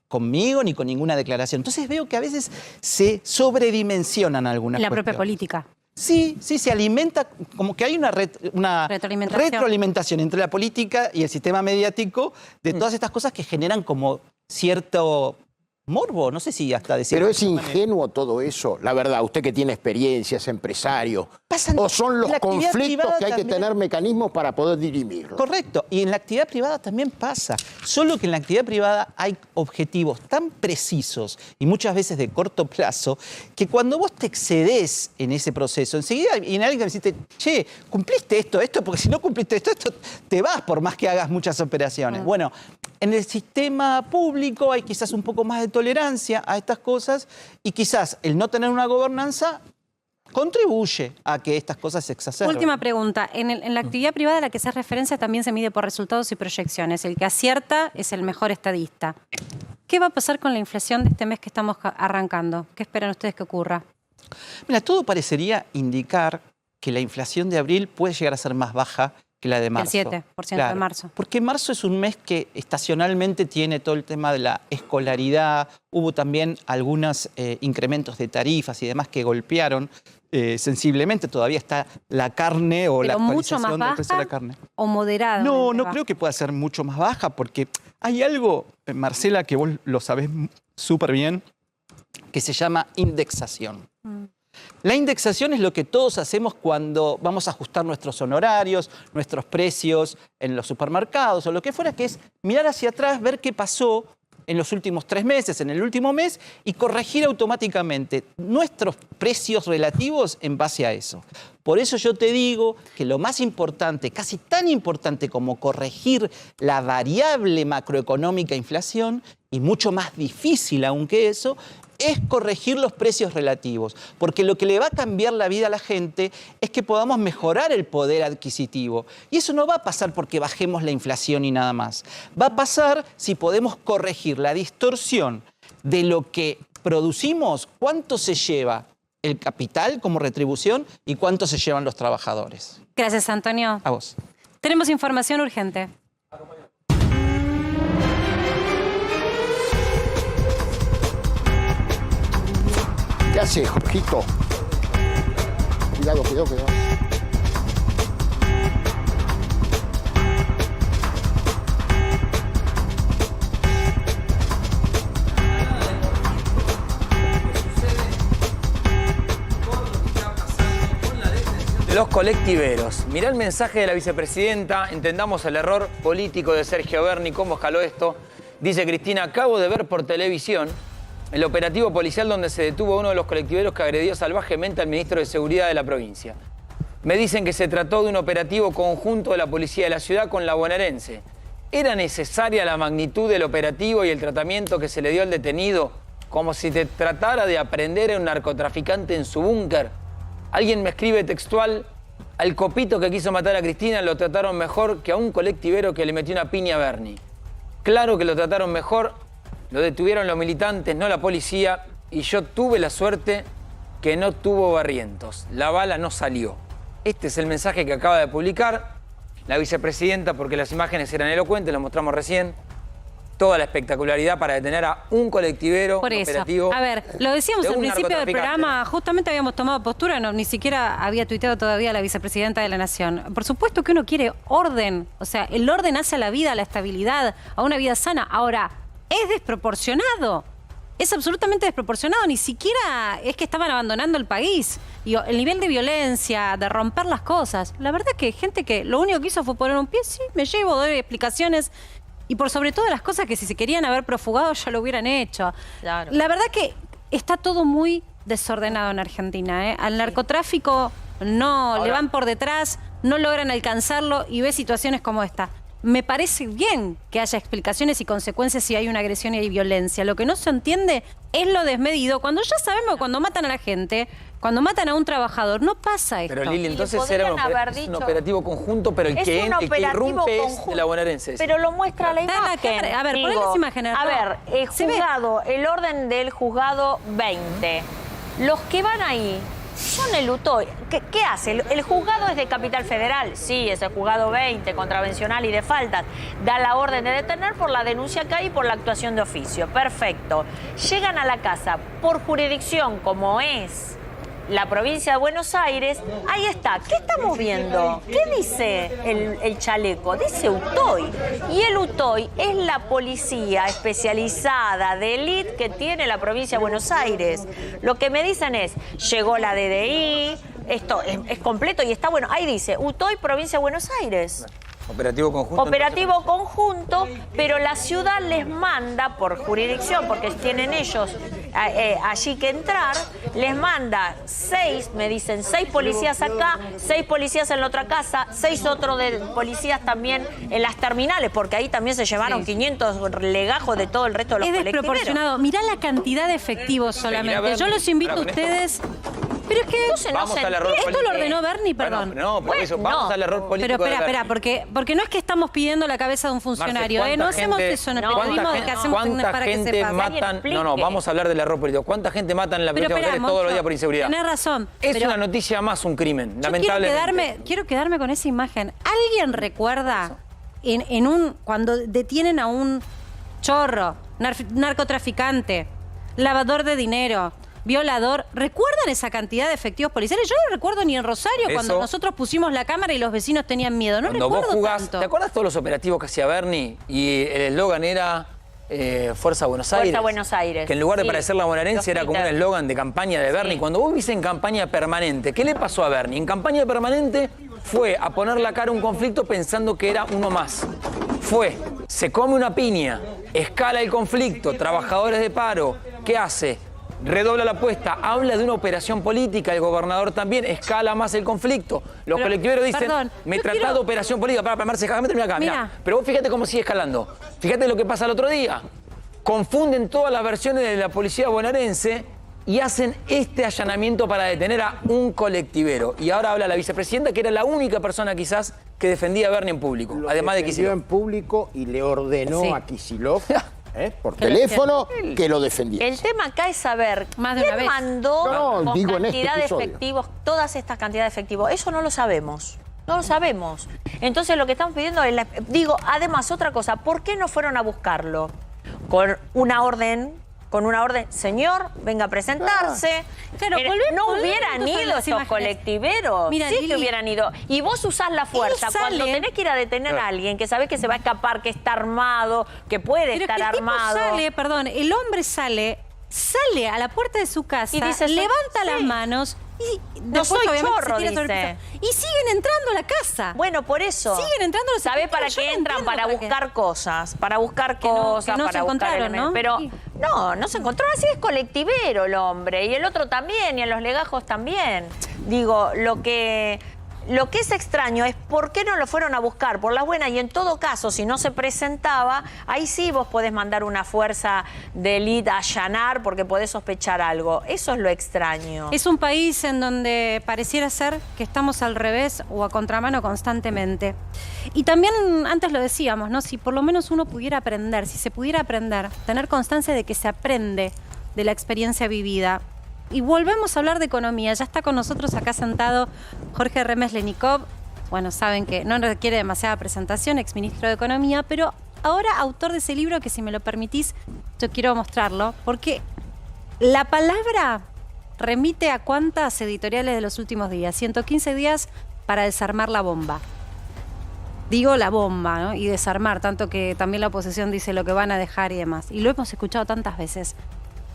conmigo ni con ninguna declaración. Entonces veo que a veces se sobredimensionan algunas la cuestiones. propia política. Sí, sí, se alimenta, como que hay una retroalimentación entre la política y el sistema mediático de todas estas cosas que generan como cierto morbo, no sé si hasta decir. Pero es ingenuo todo eso, la verdad, usted que tiene experiencia, es empresario. ¿O son los conflictos que hay que tener mecanismos para poder dirimirlos? Correcto, y en la actividad privada también pasa. Solo que en la actividad privada hay objetivos tan precisos y muchas veces de corto plazo que cuando vos te excedés en ese proceso, enseguida viene alguien que me dice, che, cumpliste esto, porque si no cumpliste esto, te vas por más que hagas muchas operaciones. Bueno, en el sistema público hay quizás un poco más de tolerancia a estas cosas y quizás el no tener una gobernanza contribuye a que estas cosas se exacerben. Última pregunta. En la actividad privada a la que se hace referencia también se mide por resultados y proyecciones. El que acierta es el mejor estadista. ¿Qué va a pasar con la inflación de este mes que estamos arrancando? ¿Qué esperan ustedes que ocurra? Mira, todo parecería indicar que la inflación de abril puede llegar a ser más baja que la de marzo. El 7% de marzo. Porque marzo es un mes que estacionalmente tiene todo el tema de la escolaridad. Hubo también algunos incrementos de tarifas y demás que golpearon sensiblemente. Todavía está la carne o la actualización del precio de la carne. ¿O moderada? No, no creo que pueda ser mucho más baja porque hay algo, Marcela, que vos lo sabés súper bien, que se llama indexación. La indexación es lo que todos hacemos cuando vamos a ajustar nuestros honorarios, nuestros precios en los supermercados o lo que fuera, que es mirar hacia atrás, ver qué pasó en los últimos 3 meses, en el último mes, y corregir automáticamente nuestros precios relativos en base a eso. Por eso yo te digo que lo más importante, casi tan importante como corregir la variable macroeconómica inflación, y mucho más difícil aún que eso, es corregir los precios relativos. Porque lo que le va a cambiar la vida a la gente es que podamos mejorar el poder adquisitivo. Y eso no va a pasar porque bajemos la inflación y nada más. Va a pasar si podemos corregir la distorsión de lo que producimos, cuánto se lleva el capital como retribución y cuánto se llevan los trabajadores. Gracias, Antonio. A vos. Tenemos información urgente. ¿Qué hace, Jorgito? Cuidado, cuidado, cuidado. Los colectiveros. Mirá el mensaje de la vicepresidenta, entendamos el error político de Sergio Berni, cómo escaló esto. Dice Cristina, acabo de ver por televisión el operativo policial donde se detuvo a uno de los colectiveros que agredió salvajemente al ministro de Seguridad de la provincia. Me dicen que se trató de un operativo conjunto de la policía de la ciudad con la bonaerense. ¿Era necesaria la magnitud del operativo y el tratamiento que se le dio al detenido? Como si te tratara de aprender a un narcotraficante en su búnker. Alguien me escribe textual, al copito que quiso matar a Cristina lo trataron mejor que a un colectivero que le metió una piña a Berni. Claro que lo trataron mejor, lo detuvieron los militantes, no la policía, y yo tuve la suerte que no tuvo Barrientos. La bala no salió. Este es el mensaje que acaba de publicar la vicepresidenta, porque las imágenes eran elocuentes, lo mostramos recién. Toda la espectacularidad para detener a un colectivero, Por un eso. operativo. A ver, lo decíamos de al un principio del narcotraficante. programa, justamente habíamos tomado postura, no, ni siquiera había tuiteado todavía la vicepresidenta de la Nación. Por supuesto que uno quiere orden, o sea, el orden hace a la vida, a la estabilidad, a una vida sana. Ahora, es desproporcionado. Es absolutamente desproporcionado, ni siquiera es que estaban abandonando el país. Y el nivel de violencia, de romper las cosas. La verdad que gente que lo único que hizo fue poner un pie, sí, me llevo, doy explicaciones. Y por sobre todo las cosas que si se querían haber profugado ya lo hubieran hecho. Claro. La verdad que está todo muy desordenado en Argentina, ¿eh? Al narcotráfico no le van por detrás, no logran alcanzarlo y ve situaciones como esta. Me parece bien que haya explicaciones y consecuencias si hay una agresión y hay violencia. Lo que no se entiende es lo desmedido. Cuando ya sabemos que cuando matan a la gente, cuando matan a un trabajador, no pasa esto. Pero Lili, entonces era un operativo conjunto, pero el Es que un operativo irrumpe es conjunto. de la bonaerense. Pero lo muestra la Está en la imagen. cámara. A ver, Digo, poné las imágenes. A ver, Se ve. juzgado, el orden del juzgado 20. Los que van ahí son el UTOI. ¿Qué hace? ¿El juzgado es de Capital Federal? Sí, es el juzgado 20, contravencional y de faltas. Da la orden de detener por la denuncia que hay y por la actuación de oficio. Perfecto. Llegan a la casa por jurisdicción, como es la provincia de Buenos Aires. Ahí está. ¿Qué estamos viendo? ¿Qué dice el chaleco? Dice UTOI. Y el UTOI es la policía especializada de élite que tiene la provincia de Buenos Aires. Lo que me dicen es, llegó la DDI, esto es completo y está bueno. Ahí dice, UTOI, provincia de Buenos Aires. Operativo conjunto. Operativo conjunto, pero la ciudad les manda por jurisdicción, porque tienen ellos allí que entrar, les manda 6, me dicen, 6 policías acá, 6 policías en la otra casa, 6 otros de policías también en las terminales, porque ahí también se llevaron 500 legajos de todo el resto de los colectiveros. Es desproporcionado. Mirá la cantidad de efectivos solamente. Yo los invito a ustedes... Pero es que Vamos al error esto político. lo ordenó Berni, perdón. Bueno, no, por eso, vamos al error político. Pero espera, de Berni. porque no es que estamos pidiendo la cabeza de un funcionario, Marce, no hacemos gente- eso en el ¿cuánta periodismo de que gente- hacemos ¿Cuánta para que gente sepas. matan? No, vamos a hablar del error político. ¿Cuánta gente matan en la Pero provincia de Buenos espera, Aires todos los Moncho, días por inseguridad? tenés razón, Es pero- una noticia más, un crimen, Yo lamentablemente. quiero quedarme con esa imagen. ¿Alguien recuerda cuando detienen a un chorro, narcotraficante, lavador de dinero, violador? ¿Recuerdan esa cantidad de efectivos policiales? Yo no recuerdo ni en Rosario Eso- cuando nosotros pusimos la cámara y los vecinos tenían miedo. No Cuando vos recuerdo jugás, tanto. ¿te acuerdas todos los operativos que hacía Berni? Y el eslogan era Fuerza Buenos Aires. Fuerza Buenos Aires. Que en lugar de Sí. parecer la bonaerense era como un Twitter. eslogan de campaña de Berni. Cuando vos viste en campaña permanente, ¿qué le pasó a Berni? En campaña permanente fue a poner la cara a un conflicto pensando que era uno más. Se come una piña, escala el conflicto, trabajadores de paro, ¿qué hace? Redobla la apuesta, habla de una operación política, el gobernador también, escala más el conflicto. Los Pero, colectiveros dicen, perdón, me yo tratás quiero- de operación política. Para, Marce, déjame terminar acá. Mira. Mirá. Pero vos fíjate cómo sigue escalando. Fíjate lo que pasa el otro día. Confunden todas las versiones de la policía bonaerense y hacen este allanamiento para detener a un colectivero. Y ahora habla la vicepresidenta, que era la única persona quizás que defendía a Berni en público, además de Defendió Kicillof. en público y le ordenó Sí. a Kicillof por teléfono que lo defendiera. El tema acá es saber Más de una quién vez. mandó No, con digo en este cantidad de episodio. efectivos, todas estas cantidades de efectivos. Eso no lo sabemos. No lo sabemos. Entonces lo que estamos pidiendo es, además otra cosa, ¿por qué no fueron a buscarlo? Con una orden, señor, venga a presentarse. Claro, no volvemos hubieran a ido las estos imágenes. colectiveros. Mira, sí Lili, que hubieran ido. Y vos usás la fuerza. él sale- Cuando tenés que ir a detener a alguien que sabés que se va a escapar, que está armado, que puede Pero estar es que el tipo armado. sale, perdón, el hombre sale sale a la puerta de su casa, Y dice, levanta las manos y No después, soy obviamente, chorro, se tira sobre el dice. piso. Y siguen entrando a la casa. Bueno, por eso. Siguen entrando los ¿Sabe para yo qué no entran? entiendo Para para qué. buscar cosas. Para buscar Que no- cosas, que no se para buscar encontraron, elementos. ¿no? Pero Sí. no se encontró. Así es colectivero el hombre. Y el otro también, y en los legajos también. Digo, lo que es extraño es por qué no lo fueron a buscar por las buenas, y en todo caso, si no se presentaba, ahí sí vos podés mandar una fuerza de élite a allanar porque podés sospechar algo. Eso es lo extraño. Es un país en donde pareciera ser que estamos al revés o a contramano constantemente. Y también, antes lo decíamos, ¿no? Si por lo menos uno pudiera aprender, si se pudiera aprender, tener constancia de que se aprende de la experiencia vivida. Y volvemos a hablar de economía. Ya está con nosotros acá sentado Jorge Remes-Lenikov. Bueno, saben que no requiere demasiada presentación, exministro de Economía, pero ahora autor de ese libro que, si me lo permitís, yo quiero mostrarlo, porque la palabra remite a cuántas editoriales de los últimos días. 115 días para desarmar la bomba. Digo la bomba, ¿no? Y desarmar, tanto que también la oposición dice lo que van a dejar y demás. Y lo hemos escuchado tantas veces.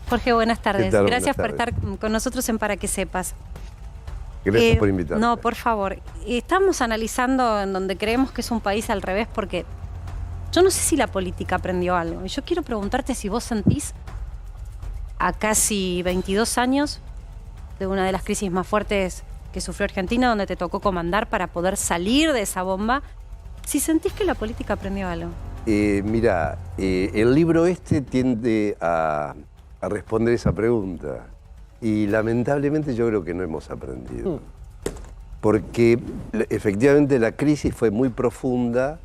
Jorge, buenas tardes. tal? Gracias Buenas por estar con nosotros en Para que Sepas. Gracias por invitarme. No, por favor. Estamos analizando en donde creemos que es un país al revés, porque yo no sé si la política aprendió algo. Y yo quiero preguntarte si vos sentís, a casi 22 años de una de las crisis más fuertes que sufrió Argentina, donde te tocó comandar para poder salir de esa bomba, si sentís que la política aprendió algo. Mira, el libro este tiende a responder esa pregunta. Y lamentablemente yo creo que no hemos aprendido. Porque efectivamente la crisis fue muy profunda,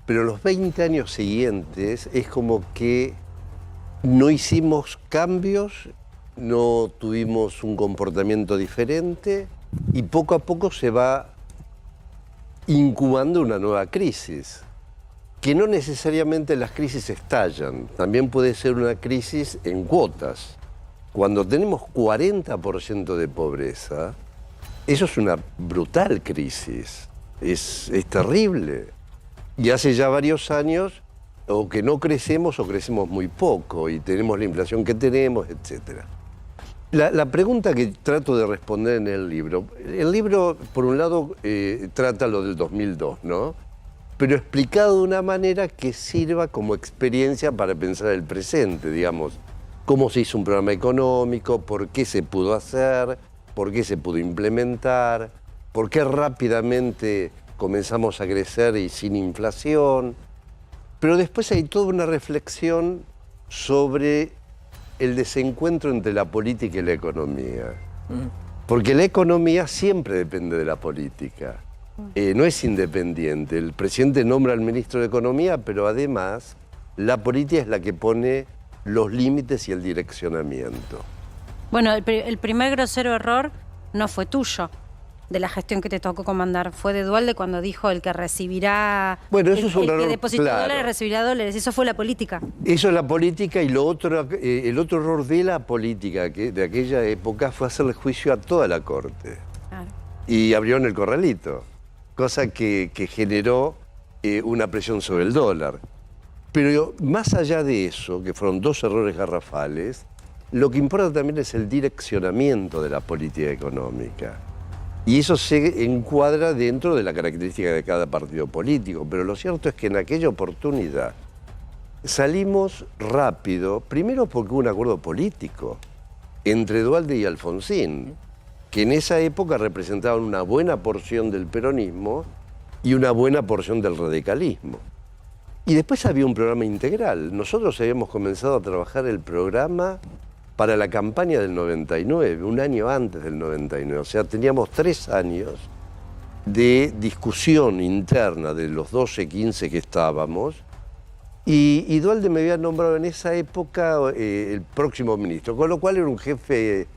pero los 20 años siguientes es como que no hicimos cambios, no tuvimos un comportamiento diferente y poco a poco se va incubando una nueva crisis. Que no necesariamente las crisis estallan, también puede ser una crisis en cuotas. Cuando tenemos 40% de pobreza, eso es una brutal crisis, es terrible. Y hace ya varios años o que no crecemos o crecemos muy poco y tenemos la inflación que tenemos, etc. La pregunta que trato de responder en el libro, por un lado trata lo del 2002, ¿no? Pero explicado de una manera que sirva como experiencia para pensar el presente, digamos. Cómo se hizo un programa económico, por qué se pudo hacer, por qué se pudo implementar, por qué rápidamente comenzamos a crecer y sin inflación. Pero después hay toda una reflexión sobre el desencuentro entre la política y la economía. Porque la economía siempre depende de la política. No es independiente. El presidente nombra al ministro de Economía, pero además la política es la que pone los límites y el direccionamiento. Bueno, el primer grosero error no fue tuyo, de la gestión que te tocó comandar. Fue de Duhalde cuando dijo el que recibirá... Bueno, eso es un el error, que depositó claro. dólares recibirá dólares. Eso fue la política. Eso es la política, y lo otro, el otro error de la política de aquella época fue hacerle juicio a toda la corte. Claro. Y abrieron el corralito, cosa que generó una presión sobre el dólar. Pero más allá de eso, que fueron dos errores garrafales, lo que importa también es el direccionamiento de la política económica. Y eso se encuadra dentro de la característica de cada partido político. Pero lo cierto es que en aquella oportunidad salimos rápido, primero porque hubo un acuerdo político entre Duhalde y Alfonsín, que en esa época representaban una buena porción del peronismo y una buena porción del radicalismo. Y después había un programa integral. Nosotros habíamos comenzado a trabajar el programa para la campaña del 99, un año antes del 99. O sea, teníamos 3 años de discusión interna de los 12, 15 que estábamos. Y Duhalde me había nombrado en esa época el próximo ministro, con lo cual era un jefe,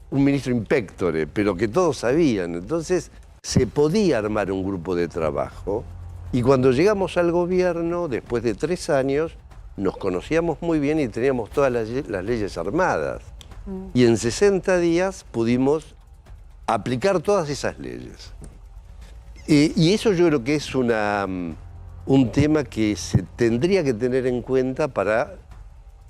un ministro inspectore, pero que todos sabían. Entonces se podía armar un grupo de trabajo. Y cuando llegamos al gobierno, después de 3 años, nos conocíamos muy bien y teníamos todas las leyes armadas. Y en 60 días pudimos aplicar todas esas leyes. Y eso yo creo que es un tema que se tendría que tener en cuenta para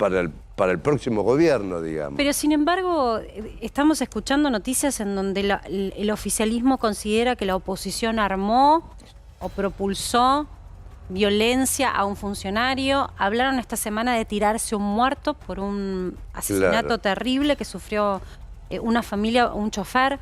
para el próximo gobierno, digamos. Pero sin embargo, estamos escuchando noticias en donde el oficialismo considera que la oposición armó o propulsó violencia a un funcionario. Hablaron esta semana de tirarse un muerto por un asesinato terrible que sufrió una familia, un chofer.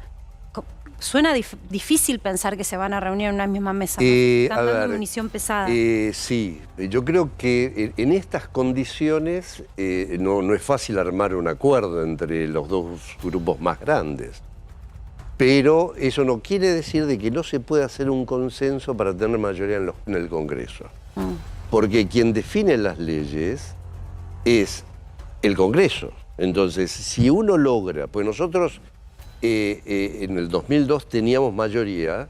Suena difícil pensar que se van a reunir en una misma mesa. Están dando munición pesada. Sí, yo creo que en estas condiciones no es fácil armar un acuerdo entre los dos grupos más grandes. Pero eso no quiere decir de que no se pueda hacer un consenso para tener mayoría en el Congreso. Porque quien define las leyes es el Congreso. Entonces, si uno logra, pues nosotros en el 2002 teníamos mayoría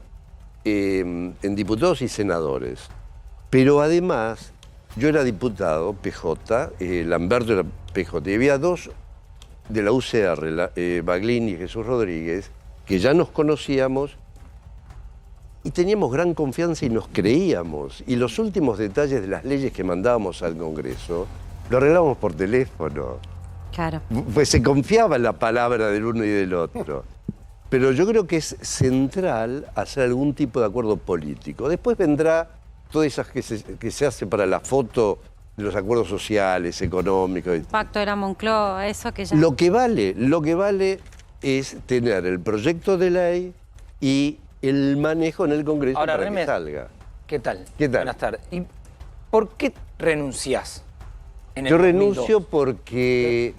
en diputados y senadores, pero además yo era diputado, PJ, Lamberto era PJ, y había dos de la UCR, Baglini y Jesús Rodríguez, que ya nos conocíamos y teníamos gran confianza y nos creíamos. Y los últimos detalles de las leyes que mandábamos al Congreso lo arreglábamos por teléfono. Claro. Pues se confiaba en la palabra del uno y del otro. Pero yo creo que es central hacer algún tipo de acuerdo político. Después vendrá todas esas que se hace para la foto de los acuerdos sociales, económicos. Pacto de la Moncloa, eso que ya... Lo que vale es tener el proyecto de ley y el manejo en el Congreso Ahora, para Remes, que salga. ¿Qué tal? ¿Qué tal? Buenas tardes. ¿Y por qué renunciás? Yo renuncio porque...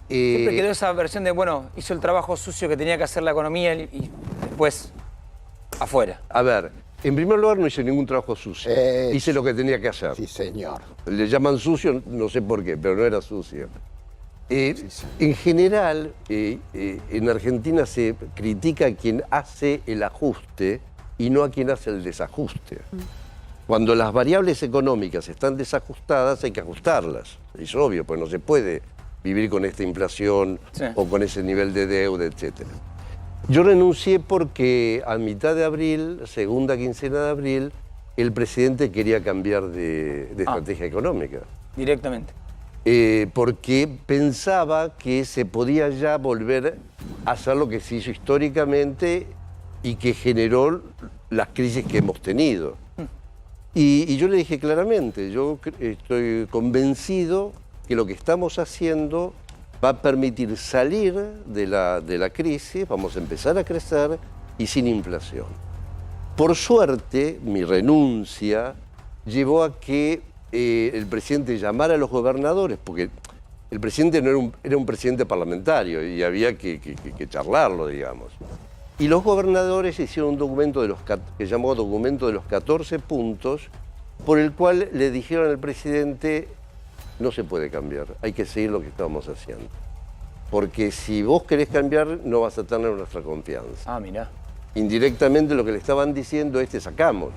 Siempre quedó esa versión de, bueno, hizo el trabajo sucio que tenía que hacer la economía y después afuera. A ver, en primer lugar no hice ningún trabajo sucio. Hice lo que tenía que hacer. Sí, señor. Le llaman sucio, no sé por qué, pero no era sucio. En general, en Argentina se critica a quien hace el ajuste y no a quien hace el desajuste. Cuando las variables económicas están desajustadas, hay que ajustarlas. Es obvio, pues no se puede vivir con esta inflación o con ese nivel de deuda, etc. Yo renuncié porque a mitad de abril, segunda quincena de abril, el presidente quería cambiar de estrategia económica. Directamente. Porque pensaba que se podía ya volver a hacer lo que se hizo históricamente y que generó las crisis que hemos tenido. Y yo le dije claramente, yo estoy convencido que lo que estamos haciendo va a permitir salir de la crisis, vamos a empezar a crecer y sin inflación. Por suerte, mi renuncia llevó a que el presidente llamara a los gobernadores, porque el presidente no era un presidente parlamentario y había que charlarlo, digamos. Y los gobernadores hicieron un documento que llamó Documento de los 14 puntos, por el cual le dijeron al presidente: no se puede cambiar, hay que seguir lo que estamos haciendo. Porque si vos querés cambiar, no vas a tener nuestra confianza. Ah, mirá. Indirectamente lo que le estaban diciendo es: te sacamos.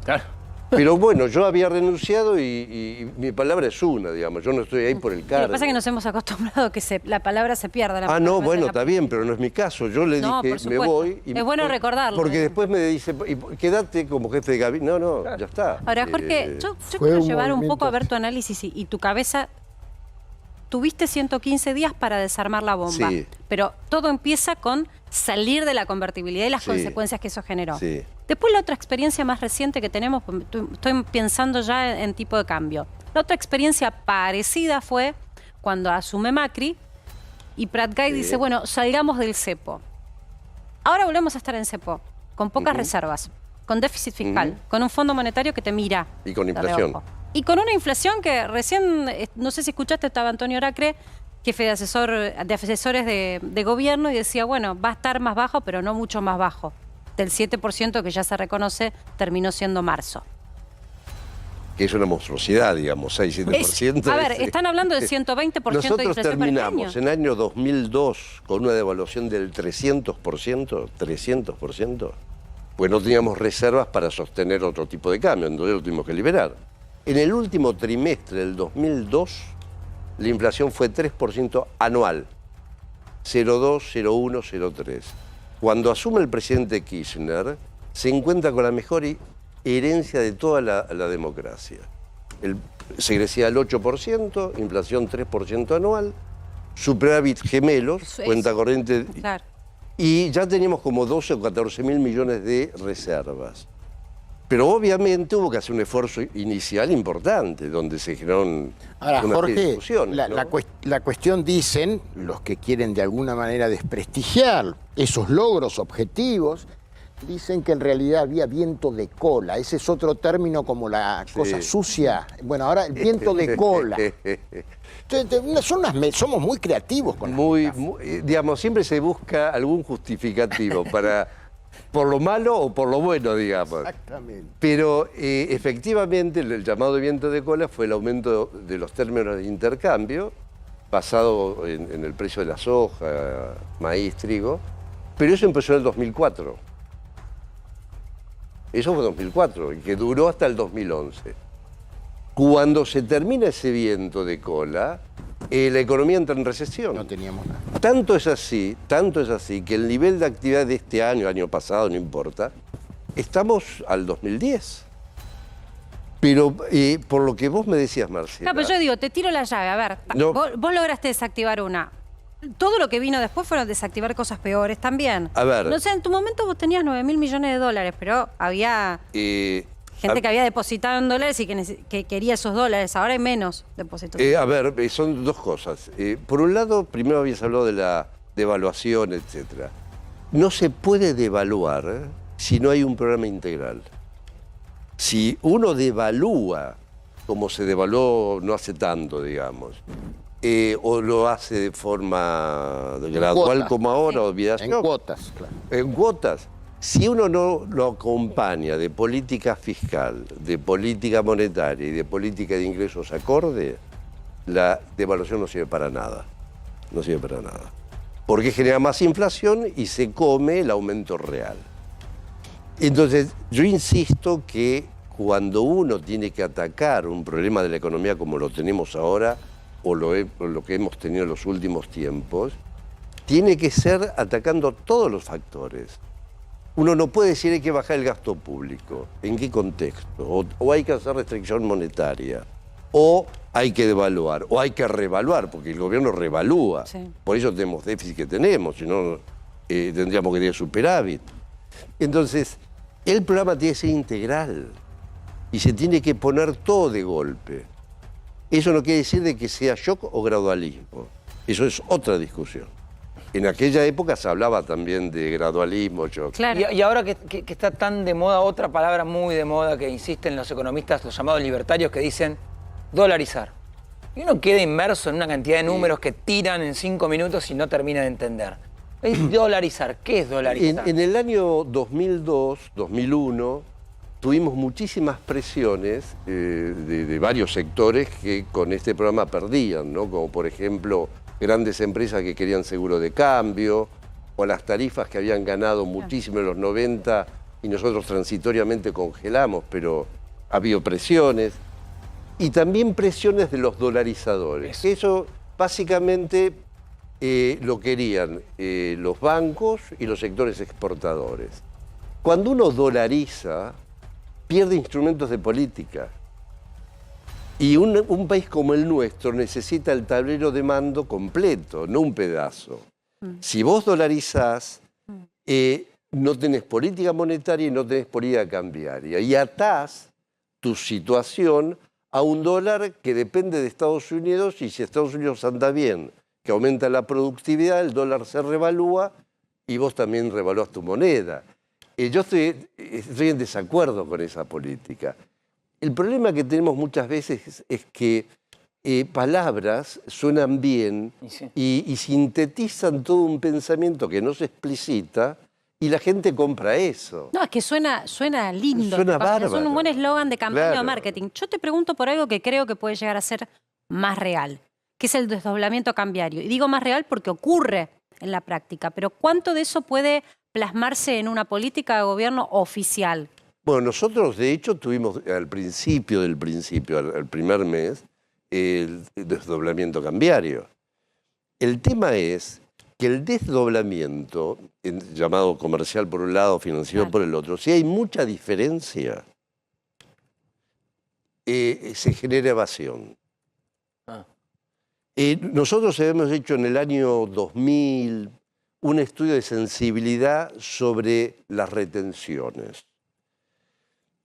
Claro. Pero bueno, yo había renunciado y mi palabra es una, digamos. Yo no estoy ahí por el cargo. Lo que pasa es que nos hemos acostumbrado a que la palabra se pierda. No, bueno, está bien, pero no es mi caso. Yo le dije, me voy. Es bueno recordarlo. Porque después me dice, quédate como jefe de gabinete. No, ya está. Ahora, Jorge, yo quiero llevar un poco a ver tu análisis y tu cabeza. Tuviste 115 días para desarmar la bomba, pero todo empieza con salir de la convertibilidad y las consecuencias que eso generó. Después la otra experiencia más reciente que tenemos, estoy pensando ya en tipo de cambio. La otra experiencia parecida fue cuando asume Macri y Pratgay dice, bueno, salgamos del cepo. Ahora volvemos a estar en cepo, con pocas reservas, con déficit fiscal, con un fondo monetario que te mira. Y con inflación. Y con una inflación que recién, no sé si escuchaste, estaba Antonio Oracre, jefe de asesores de gobierno, y decía, bueno, va a estar más bajo, pero no mucho más bajo. Del 7% que ya se reconoce, terminó siendo marzo. Que es una monstruosidad, digamos, 6-7%. A ver, están hablando de 120% de inflación para el año. Nosotros terminamos en el año 2002 con una devaluación del 300%, pues no teníamos reservas para sostener otro tipo de cambio, entonces lo tuvimos que liberar. En el último trimestre del 2002, la inflación fue 3% anual, 0,2, 0,1, 0,3. Cuando asume el presidente Kirchner, se encuentra con la mejor herencia de toda la democracia. se crecía al 8%, inflación 3% anual, superávit gemelos, cuenta corriente, Claro. y ya teníamos como 12 o 14 mil millones de reservas. Pero obviamente hubo que hacer un esfuerzo inicial importante, donde se generaron Ahora, una serie de Jorge, discusiones, ¿no? la cuestión, dicen los que quieren de alguna manera desprestigiar esos logros objetivos, dicen que en realidad había viento de cola. Ese es otro término como la cosa sucia. Bueno, ahora el viento de cola. Somos muy creativos con digamos, siempre se busca algún justificativo para por lo malo o por lo bueno, digamos. Exactamente. Pero efectivamente el llamado de viento de cola fue el aumento de los términos de intercambio, basado en el precio de la soja, maíz, trigo, pero eso empezó en el 2004. Eso fue en 2004, y que duró hasta el 2011. Cuando se termina ese viento de cola, la economía entra en recesión. No teníamos nada. Tanto es así que el nivel de actividad de este año pasado, no importa, estamos al 2010. Pero por lo que vos me decías, Marcela... Claro, pero yo digo, te tiro la llave. A ver, No. vos lograste desactivar una. Todo lo que vino después fueron desactivar cosas peores también. A ver. No sé, en tu momento vos tenías 9.000 millones de dólares, pero había gente que había depositado en dólares y que quería esos dólares. Ahora hay menos depósitos. A ver, son dos cosas. Por un lado, primero habías hablado de la devaluación, etc. No se puede devaluar si no hay un programa integral. Si uno devalúa, como se devaluó no hace tanto, digamos, o lo hace de forma gradual cuotas. como ahora, o vía En shock. cuotas, claro. En cuotas. Si uno no lo acompaña de política fiscal, de política monetaria y de política de ingresos acorde, la devaluación no sirve para nada. No sirve para nada. Porque genera más inflación y se come el aumento real. Entonces, yo insisto que cuando uno tiene que atacar un problema de la economía como lo tenemos ahora, o lo que hemos tenido en los últimos tiempos, tiene que ser atacando todos los factores. Uno no puede decir hay que bajar el gasto público. ¿En qué contexto? O hay que hacer restricción monetaria, o hay que devaluar, o hay que revaluar, porque el gobierno revalúa. Sí. Por eso tenemos déficit que tenemos, si no tendríamos que tener superávit. Entonces, el programa tiene que ser integral y se tiene que poner todo de golpe. Eso no quiere decir de que sea shock o gradualismo. Eso es otra discusión. En aquella época se hablaba también de gradualismo, shock. Claro. Y ahora que está tan de moda, otra palabra muy de moda que insisten los economistas, los llamados libertarios, que dicen dolarizar. Y uno queda inmerso en una cantidad de números que tiran en 5 minutos y no termina de entender. Es dolarizar. ¿Qué es dolarizar? En el año 2002, 2001, tuvimos muchísimas presiones de varios sectores que con este programa perdían, ¿no? Como por ejemplo grandes empresas que querían seguro de cambio, o las tarifas que habían ganado muchísimo en los 90 y nosotros transitoriamente congelamos, pero ha habido presiones. Y también presiones de los dolarizadores. Eso básicamente lo querían los bancos y los sectores exportadores. Cuando uno dolariza, pierde instrumentos de política. Y un país como el nuestro necesita el tablero de mando completo, no un pedazo. Si vos dolarizás, no tenés política monetaria y no tenés política cambiaria. Y atás tu situación a un dólar que depende de Estados Unidos, y si Estados Unidos anda bien, que aumenta la productividad, el dólar se revalúa y vos también revalúas tu moneda. Yo estoy en desacuerdo con esa política. El problema que tenemos muchas veces es que palabras suenan bien y sintetizan todo un pensamiento que no se explicita y la gente compra eso. No, es que suena lindo. Suena Es bárbaro. un buen eslogan de campaña Claro. o marketing. Yo te pregunto por algo que creo que puede llegar a ser más real, que es el desdoblamiento cambiario. Y digo más real porque ocurre en la práctica. Pero ¿cuánto de eso puede plasmarse en una política de gobierno oficial? Bueno, nosotros de hecho tuvimos al principio del principio, al primer mes, el desdoblamiento cambiario. El tema es que el desdoblamiento, llamado comercial por un lado, financiero por el otro, si hay mucha diferencia. se genera evasión. Nosotros hemos hecho en el año 2000 un estudio de sensibilidad sobre las retenciones.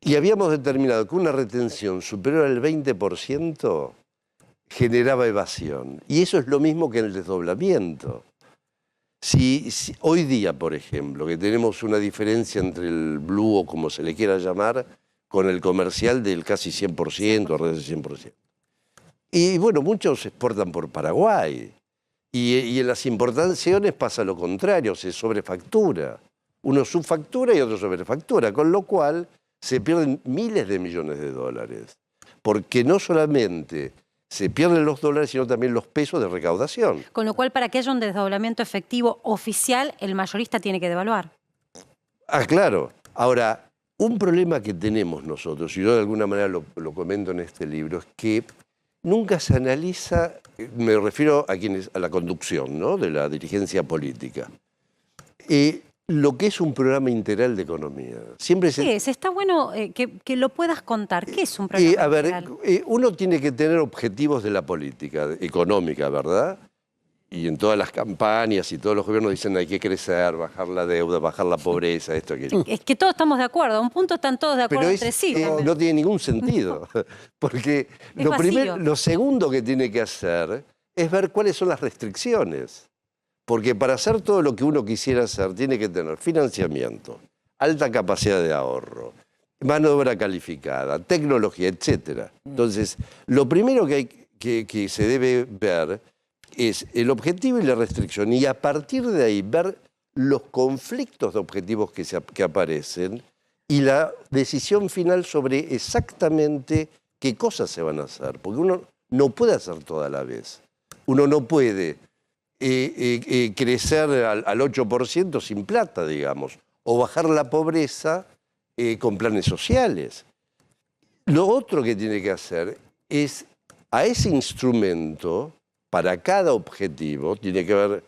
Y habíamos determinado que una retención superior al 20% generaba evasión. Y eso es lo mismo que en el desdoblamiento. Si hoy día, por ejemplo, que tenemos una diferencia entre el blue o como se le quiera llamar, con el comercial del casi 100%, alrededor del 100%. Y bueno, muchos exportan por Paraguay. Y en las importaciones pasa lo contrario, se sobrefactura. Uno subfactura y otro sobrefactura, con lo cual se pierden miles de millones de dólares. Porque no solamente se pierden los dólares, sino también los pesos de recaudación. Con lo cual, para que haya un desdoblamiento efectivo oficial, el mayorista tiene que devaluar. Ah, claro. Ahora, un problema que tenemos nosotros, y yo de alguna manera lo comento en este libro, es que nunca se analiza, me refiero a la conducción, ¿no?, de la dirigencia política, lo que es un programa integral de economía. Siempre ¿Qué es? Está bueno que lo puedas contar. ¿Qué es un programa a ver, integral? uno tiene que tener objetivos de la política económica, ¿verdad? Y en todas las campañas y todos los gobiernos dicen hay que crecer, bajar la deuda, bajar la pobreza, esto, aquello. Es que todos estamos de acuerdo. A un punto están todos de acuerdo Pero entre sí. no tiene ningún sentido. Porque lo segundo que tiene que hacer es ver cuáles son las restricciones. Porque para hacer todo lo que uno quisiera hacer, tiene que tener financiamiento, alta capacidad de ahorro, mano de obra calificada, tecnología, etc. Entonces, lo primero que se debe ver es el objetivo y la restricción. Y a partir de ahí, ver los conflictos de objetivos que aparecen y la decisión final sobre exactamente qué cosas se van a hacer. Porque uno no puede hacer todo a la vez. Uno no puede crecer al 8% sin plata, digamos, o bajar la pobreza con planes sociales. Lo otro que tiene que hacer es a ese instrumento, para cada objetivo, tiene que haber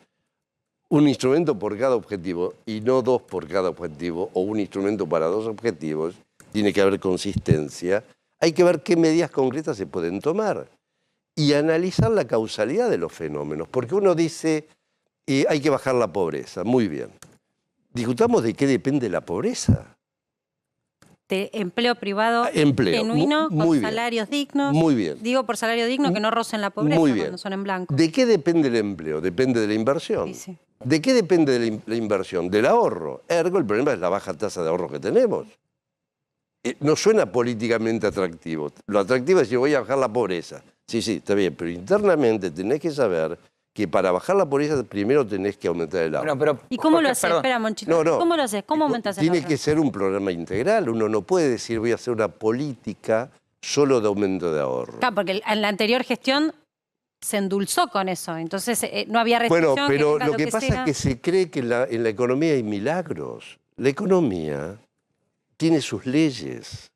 un instrumento por cada objetivo y no dos por cada objetivo, o un instrumento para dos objetivos, tiene que haber consistencia. Hay que ver qué medidas concretas se pueden tomar y analizar la causalidad de los fenómenos, porque uno dice hay que bajar la pobreza, muy bien. Discutamos de qué depende la pobreza. De empleo privado muy genuino, con bien. Salarios dignos. Muy bien. Digo por salario digno que no rocen la pobreza Muy bien. cuando son en blanco. ¿De qué depende el empleo? Depende de la inversión. Sí, sí. ¿De qué depende de la inversión? Del ahorro. Ergo, el problema es la baja tasa de ahorro que tenemos. No suena políticamente atractivo. Lo atractivo es decir, voy a bajar la pobreza. Sí, está bien, pero internamente tenés que saber que para bajar la pobreza primero tenés que aumentar el ahorro. Bueno, pero, ¿Y cómo lo haces? Espera, Monchito. No. ¿Cómo lo haces? ¿Cómo aumentas el Tiene ahorro? que ser un programa integral. Uno no puede decir voy a hacer una política solo de aumento de ahorro. Claro, porque en la anterior gestión se endulzó con eso. Entonces no había restricción. Bueno, pero venga lo que pasa es que se cree que en la economía hay milagros. La economía tiene sus leyes,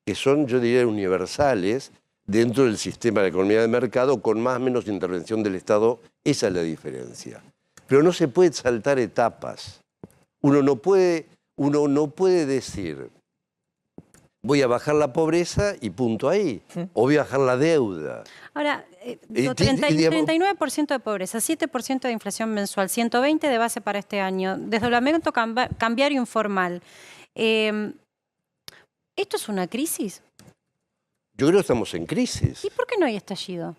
que son, yo diría, universales, dentro del sistema de economía de mercado, con más o menos intervención del Estado. Esa es la diferencia. Pero no se puede saltar etapas. Uno no puede decir, voy a bajar la pobreza y punto ahí. O voy a bajar la deuda. Ahora, 39% de pobreza, 7% de inflación mensual, 120 de base para este año, desdoblamiento cambiario informal. ¿Esto es una crisis? Yo creo que estamos en crisis. ¿Y por qué no hay estallido?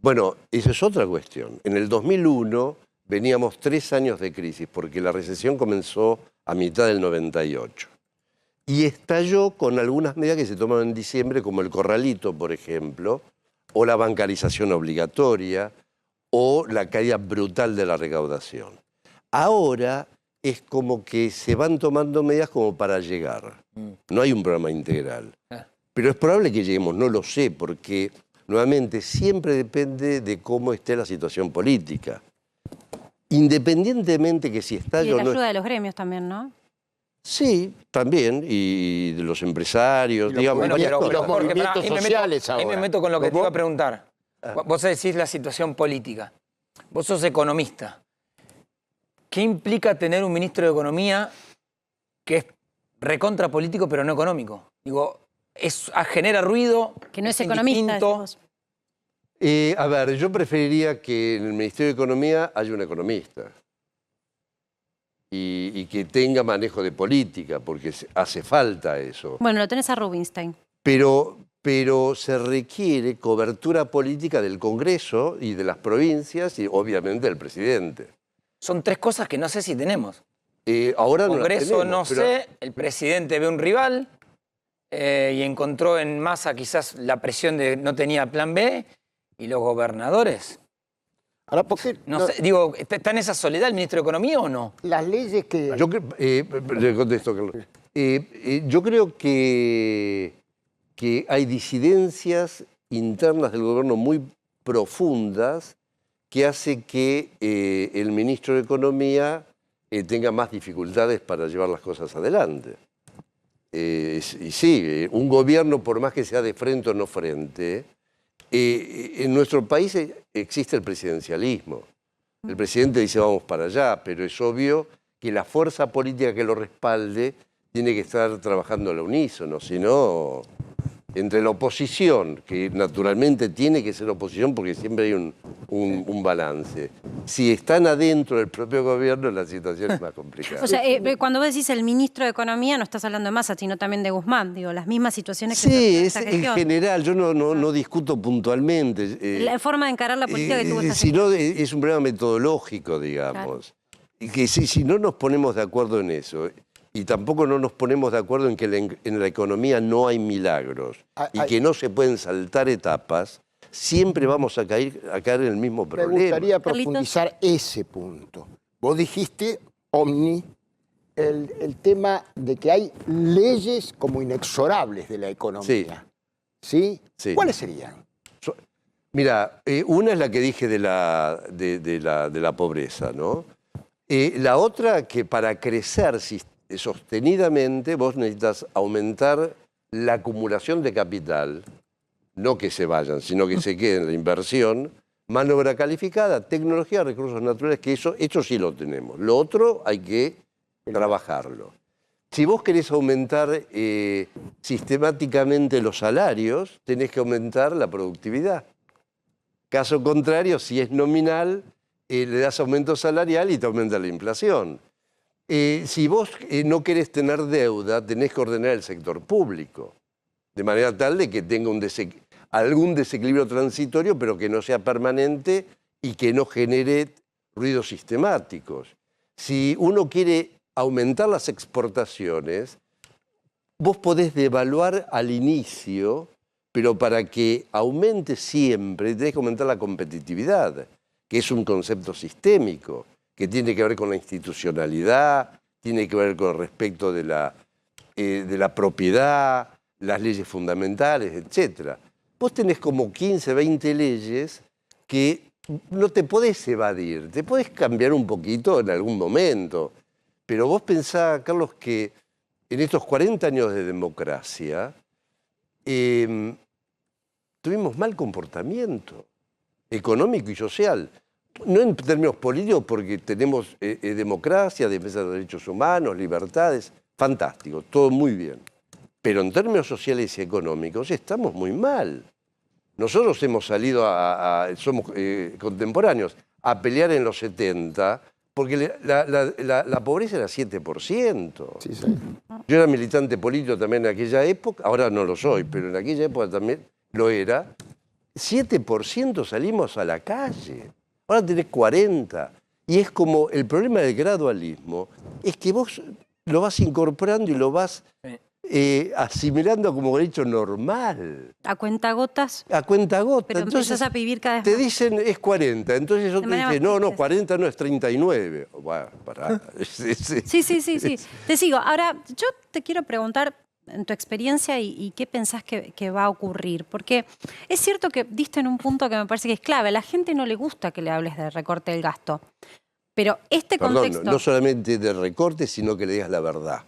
Bueno, esa es otra cuestión. En el 2001 veníamos 3 años de crisis, porque la recesión comenzó a mitad del 98. Y estalló con algunas medidas que se tomaron en diciembre, como el corralito, por ejemplo, o la bancarización obligatoria, o la caída brutal de la recaudación. Ahora es como que se van tomando medidas como para llegar. No hay un programa integral. Pero es probable que lleguemos, no lo sé, porque nuevamente siempre depende de cómo esté la situación política. Independientemente que si está Y de o la no. ayuda de los gremios también, ¿no? Sí, también, y de los empresarios, digamos. Bueno, pero, los movimientos sociales ahí me ahora. meto con lo que te iba a preguntar. Vos decís la situación política. Vos sos economista. ¿Qué implica tener un ministro de Economía que es recontra político pero no económico? Digo, genera ruido. Que no es economista. indistinto. A ver, yo preferiría que en el Ministerio de Economía haya un economista y que tenga manejo de política, porque hace falta eso. Bueno, lo tenés a Rubinstein. Pero se requiere cobertura política del Congreso y de las provincias y obviamente del presidente. Son tres cosas que no sé si tenemos. Ahora el no las Congreso tenemos, no sé, el presidente ve un rival y encontró en Massa quizás la presión de no tenía plan B, y los gobernadores. Ahora, ¿por qué? No sé, digo, ¿está en esa soledad el ministro de Economía o no? Las leyes que... Le contesto, Carlos. Yo creo que hay disidencias internas del gobierno muy profundas que hace que el ministro de Economía tenga más dificultades para llevar las cosas adelante. Y sí, un gobierno, por más que sea de frente o no frente, en nuestro país existe el presidencialismo. El presidente dice vamos para allá, pero es obvio que la fuerza política que lo respalde tiene que estar trabajando al unísono, si no, entre la oposición, que naturalmente tiene que ser oposición porque siempre hay un balance. Si están adentro del propio gobierno, la situación es más complicada. O sea, cuando vos decís el ministro de Economía, no estás hablando de Massa, sino también de Guzmán. Digo, las mismas situaciones que... Sí, es en general. Yo no discuto puntualmente. La forma de encarar la política que tuvo esta sino es un problema metodológico, digamos. Claro. Y que si no nos ponemos de acuerdo en eso... Y tampoco no nos ponemos de acuerdo en que en la economía no hay milagros y que no se pueden saltar etapas, siempre vamos a caer en el mismo problema. Me gustaría profundizar ese punto. Vos dijiste, Omni, el tema de que hay leyes como inexorables de la economía. ¿Sí? Sí. ¿Cuáles serían? Mira, una es la que dije de la pobreza, ¿no? La otra, que para crecer sostenidamente vos necesitas aumentar la acumulación de capital, no que se vayan, sino que se queden en la inversión, mano de obra calificada, tecnología, recursos naturales, que eso sí lo tenemos. Lo otro hay que trabajarlo. Si vos querés aumentar sistemáticamente los salarios, tenés que aumentar la productividad. Caso contrario, si es nominal, le das aumento salarial y te aumenta la inflación. Si vos no querés tener deuda, tenés que ordenar el sector público, de manera tal de que tenga algún desequilibrio transitorio, pero que no sea permanente y que no genere ruidos sistemáticos. Si uno quiere aumentar las exportaciones, vos podés devaluar al inicio, pero para que aumente siempre tenés que aumentar la competitividad, que es un concepto sistémico, que tiene que ver con la institucionalidad, tiene que ver con el respecto de la propiedad, las leyes fundamentales, etc. Vos tenés como 15, 20 leyes que no te podés evadir, te podés cambiar un poquito en algún momento, pero vos pensá, Carlos, que en estos 40 años de democracia tuvimos mal comportamiento económico y social. No en términos políticos, porque tenemos democracia, defensa de los derechos humanos, libertades, fantástico, todo muy bien. Pero en términos sociales y económicos estamos muy mal. Nosotros hemos salido somos contemporáneos, a pelear en los 70, porque la pobreza era 7%. Sí, sí. Yo era militante político también en aquella época, ahora no lo soy, pero en aquella época también lo era. 7% salimos a la calle. Ahora tenés 40. Y es como el problema del gradualismo, es que vos lo vas incorporando y lo vas asimilando como un hecho normal. ¿A cuentagotas? A cuentagotas. Pero empezás a vivir cada vez te más. dicen es 40, entonces otro dice, no, 40 no es 39. Bueno, pará. Sí. Te sigo. Ahora, yo te quiero preguntar, en tu experiencia y qué pensás que va a ocurrir. Porque es cierto que diste en un punto que me parece que es clave. A la gente no le gusta que le hables de recorte del gasto. Pero contexto... No solamente de recorte, sino que le digas la verdad.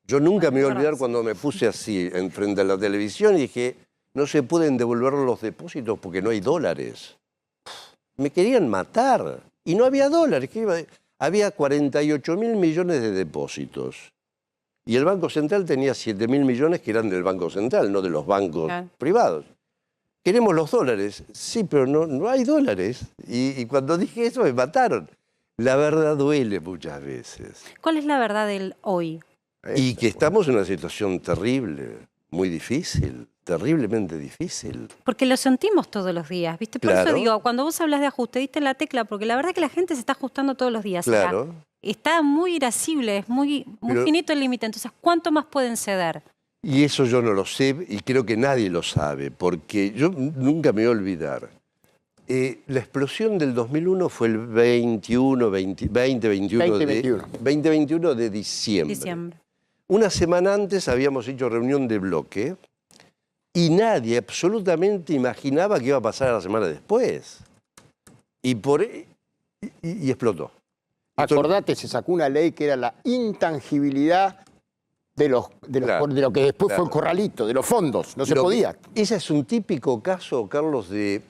Yo nunca me voy a olvidar cuando me puse así enfrente a la televisión y dije, no se pueden devolver los depósitos porque no hay dólares. Me querían matar. Y no había dólares. Había 48.000 millones de depósitos. Y el Banco Central tenía 7.000 millones que eran del Banco Central, no de los bancos privados. Queremos los dólares. Sí, pero no hay dólares. Y cuando dije eso me mataron. La verdad duele muchas veces. ¿Cuál es la verdad del hoy? Y que estamos en una situación terrible, muy difícil, terriblemente difícil. Porque lo sentimos todos los días, ¿viste? Por Claro. eso digo, cuando vos hablas de ajuste, diste en la tecla, porque la verdad que la gente se está ajustando todos los días. O sea, Claro. está muy irascible, es muy Pero- finito el límite. Entonces, ¿cuánto más pueden ceder? Y eso yo no lo sé y creo que nadie lo sabe, porque yo nunca me voy a olvidar. La explosión del 2001 fue el 2021 de diciembre. Una semana antes habíamos hecho reunión de bloque y nadie absolutamente imaginaba que iba a pasar la semana después. Y explotó. Acordate, se sacó una ley que era la intangibilidad de lo que después fue el corralito, de los fondos. No se podía. Ese es un típico caso, Carlos, de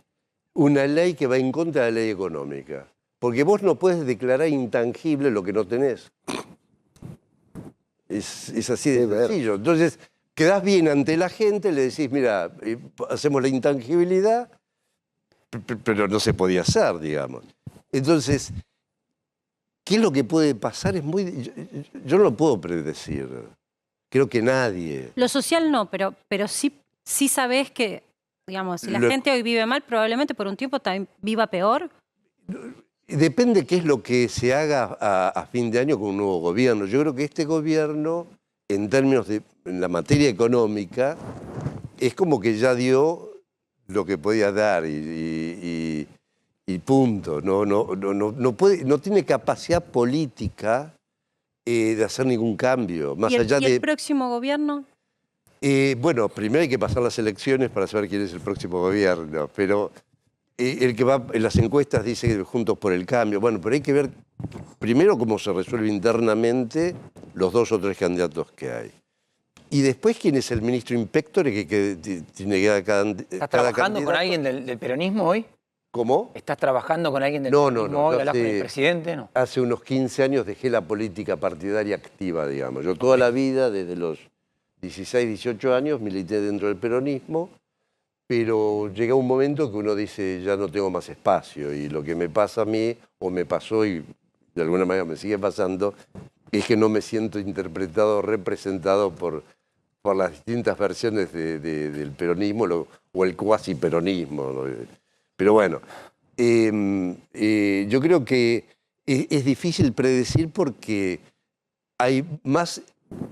una ley que va en contra de la ley económica. Porque vos no puedes declarar intangible lo que no tenés. Es así de sencillo. Entonces, quedás bien ante la gente, le decís, mira, hacemos la intangibilidad, pero no se podía hacer, digamos. Entonces, ¿qué es lo que puede pasar? Yo no lo puedo predecir. Creo que nadie. Lo social no, pero sí sabés que, digamos, si la Lo- gente hoy vive mal, probablemente por un tiempo también viva peor. Depende qué es lo que se haga a fin de año con un nuevo gobierno. Yo creo que este gobierno, en términos de en la materia económica, es como que ya dio lo que podía dar y punto. No tiene capacidad política de hacer ningún cambio. Más ¿Y allá el próximo gobierno? Bueno, primero hay que pasar las elecciones para saber quién es el próximo gobierno, pero el que va en las encuestas dice Juntos por el Cambio. Bueno, pero hay que ver primero cómo se resuelve internamente los 2 o 3 candidatos que hay. Y después quién es el ministro inspector que tiene cada ¿Estás trabajando con candidato. alguien del peronismo hoy? ¿Cómo? ¿Estás trabajando con alguien del No. peronismo hoy? ¿Hablas con el presidente? No. Hace unos 15 años dejé la política partidaria activa, digamos. Yo toda la vida, desde los 16, 18 años, milité dentro del peronismo, pero llega un momento que uno dice, ya no tengo más espacio, y lo que me pasa a mí, o me pasó y de alguna manera me sigue pasando, es que no me siento interpretado, representado por las distintas versiones del peronismo o el cuasi peronismo, ¿no? Pero bueno, yo creo que es difícil predecir porque hay más,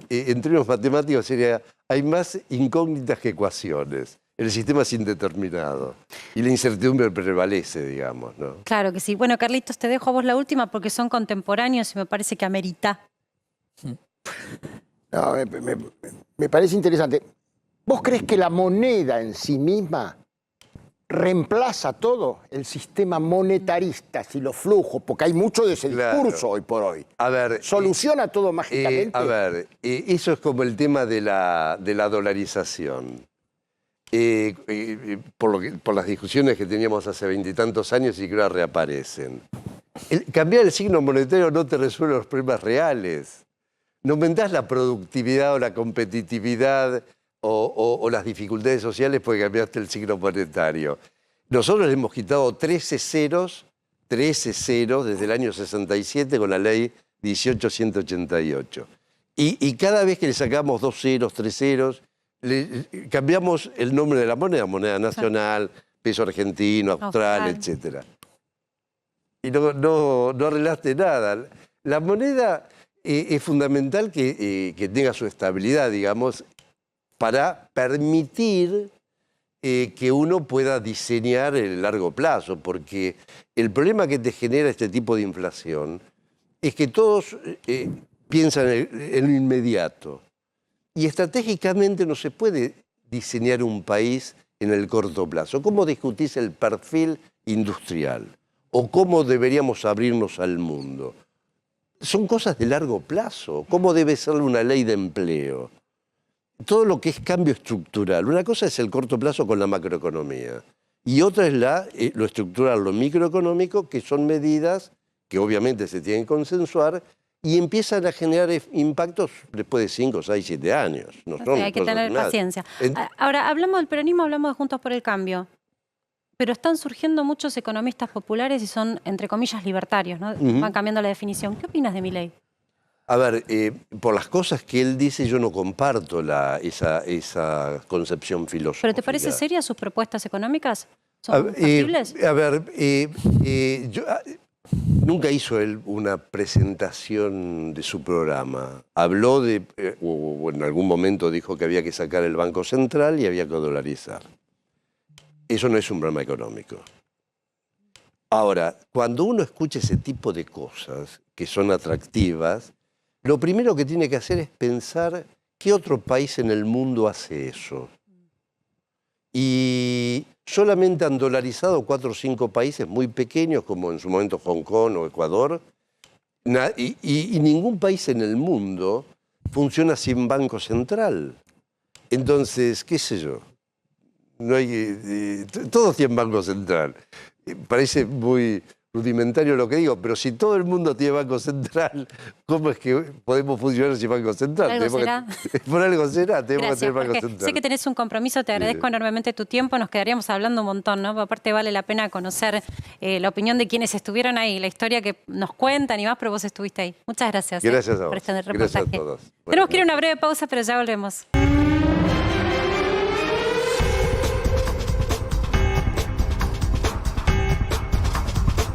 en términos matemáticos sería, hay más incógnitas que ecuaciones. El sistema es indeterminado y la incertidumbre prevalece, digamos, ¿no? Claro que sí. Bueno, Carlitos, te dejo a vos la última porque son contemporáneos y me parece que amerita. No, me parece interesante. ¿Vos crees que la moneda en sí misma reemplaza todo el sistema monetarista, si los flujos? Porque hay mucho de ese discurso hoy por hoy. A ver, ¿soluciona todo mágicamente? A ver, eso es como el tema de la dolarización. Por las discusiones que teníamos hace 20 y tantos años y que ahora reaparecen. Cambiar el signo monetario no te resuelve los problemas reales. No aumentás la productividad o la competitividad o las dificultades sociales porque cambiaste el signo monetario. Nosotros le hemos quitado 13 ceros desde el año 67 con la ley 1888. Y cada vez que le sacamos 2 ceros, 3 ceros, cambiamos el nombre de la moneda nacional, peso argentino, austral, etc. Y no arreglaste nada. La moneda es fundamental que tenga su estabilidad, digamos, para permitir que uno pueda diseñar el largo plazo, porque el problema que te genera este tipo de inflación es que todos piensan en lo inmediato. Y estratégicamente no se puede diseñar un país en el corto plazo. ¿Cómo discutís el perfil industrial? ¿O cómo deberíamos abrirnos al mundo? Son cosas de largo plazo. ¿Cómo debe ser una ley de empleo? Todo lo que es cambio estructural. Una cosa es el corto plazo con la macroeconomía. Y otra es lo estructural, lo microeconómico, que son medidas que obviamente se tienen que consensuar y empiezan a generar impactos después de 5, 6, 7 años. No son hay que cosas tener nada. paciencia. Ahora, hablamos del peronismo, hablamos de Juntos por el Cambio. Pero están surgiendo muchos economistas populares y son, entre comillas, libertarios, ¿no? Van cambiando la definición. ¿Qué opinas de Milei? A ver, por las cosas que él dice, yo no comparto esa concepción filosófica. ¿Pero te parece seria sus propuestas económicas? ¿Son factibles? Nunca hizo él una presentación de su programa. Habló o en algún momento dijo que había que sacar el Banco Central y había que dolarizar. Eso no es un programa económico. Ahora, cuando uno escucha ese tipo de cosas que son atractivas, lo primero que tiene que hacer es pensar qué otro país en el mundo hace eso. Y solamente han dolarizado 4 o 5 países muy pequeños, como en su momento Hong Kong o Ecuador, y ningún país en el mundo funciona sin Banco Central. Entonces, qué sé yo, no hay, todos tienen Banco Central. Parece muy rudimentario lo que digo, pero si todo el mundo tiene Banco Central, ¿cómo es que podemos funcionar sin Banco Central? ¿Por algo será? Por algo será, tenemos Gracias, que tener Banco Jorge. Central. Sé que tenés un compromiso, te agradezco enormemente tu tiempo, nos quedaríamos hablando un montón, ¿no? Aparte vale la pena conocer la opinión de quienes estuvieron ahí, la historia que nos cuentan y más, pero vos estuviste ahí. Muchas gracias. Gracias a vos. Por este reportaje. Gracias a todos. Tenemos que ir a una breve pausa, pero ya volvemos.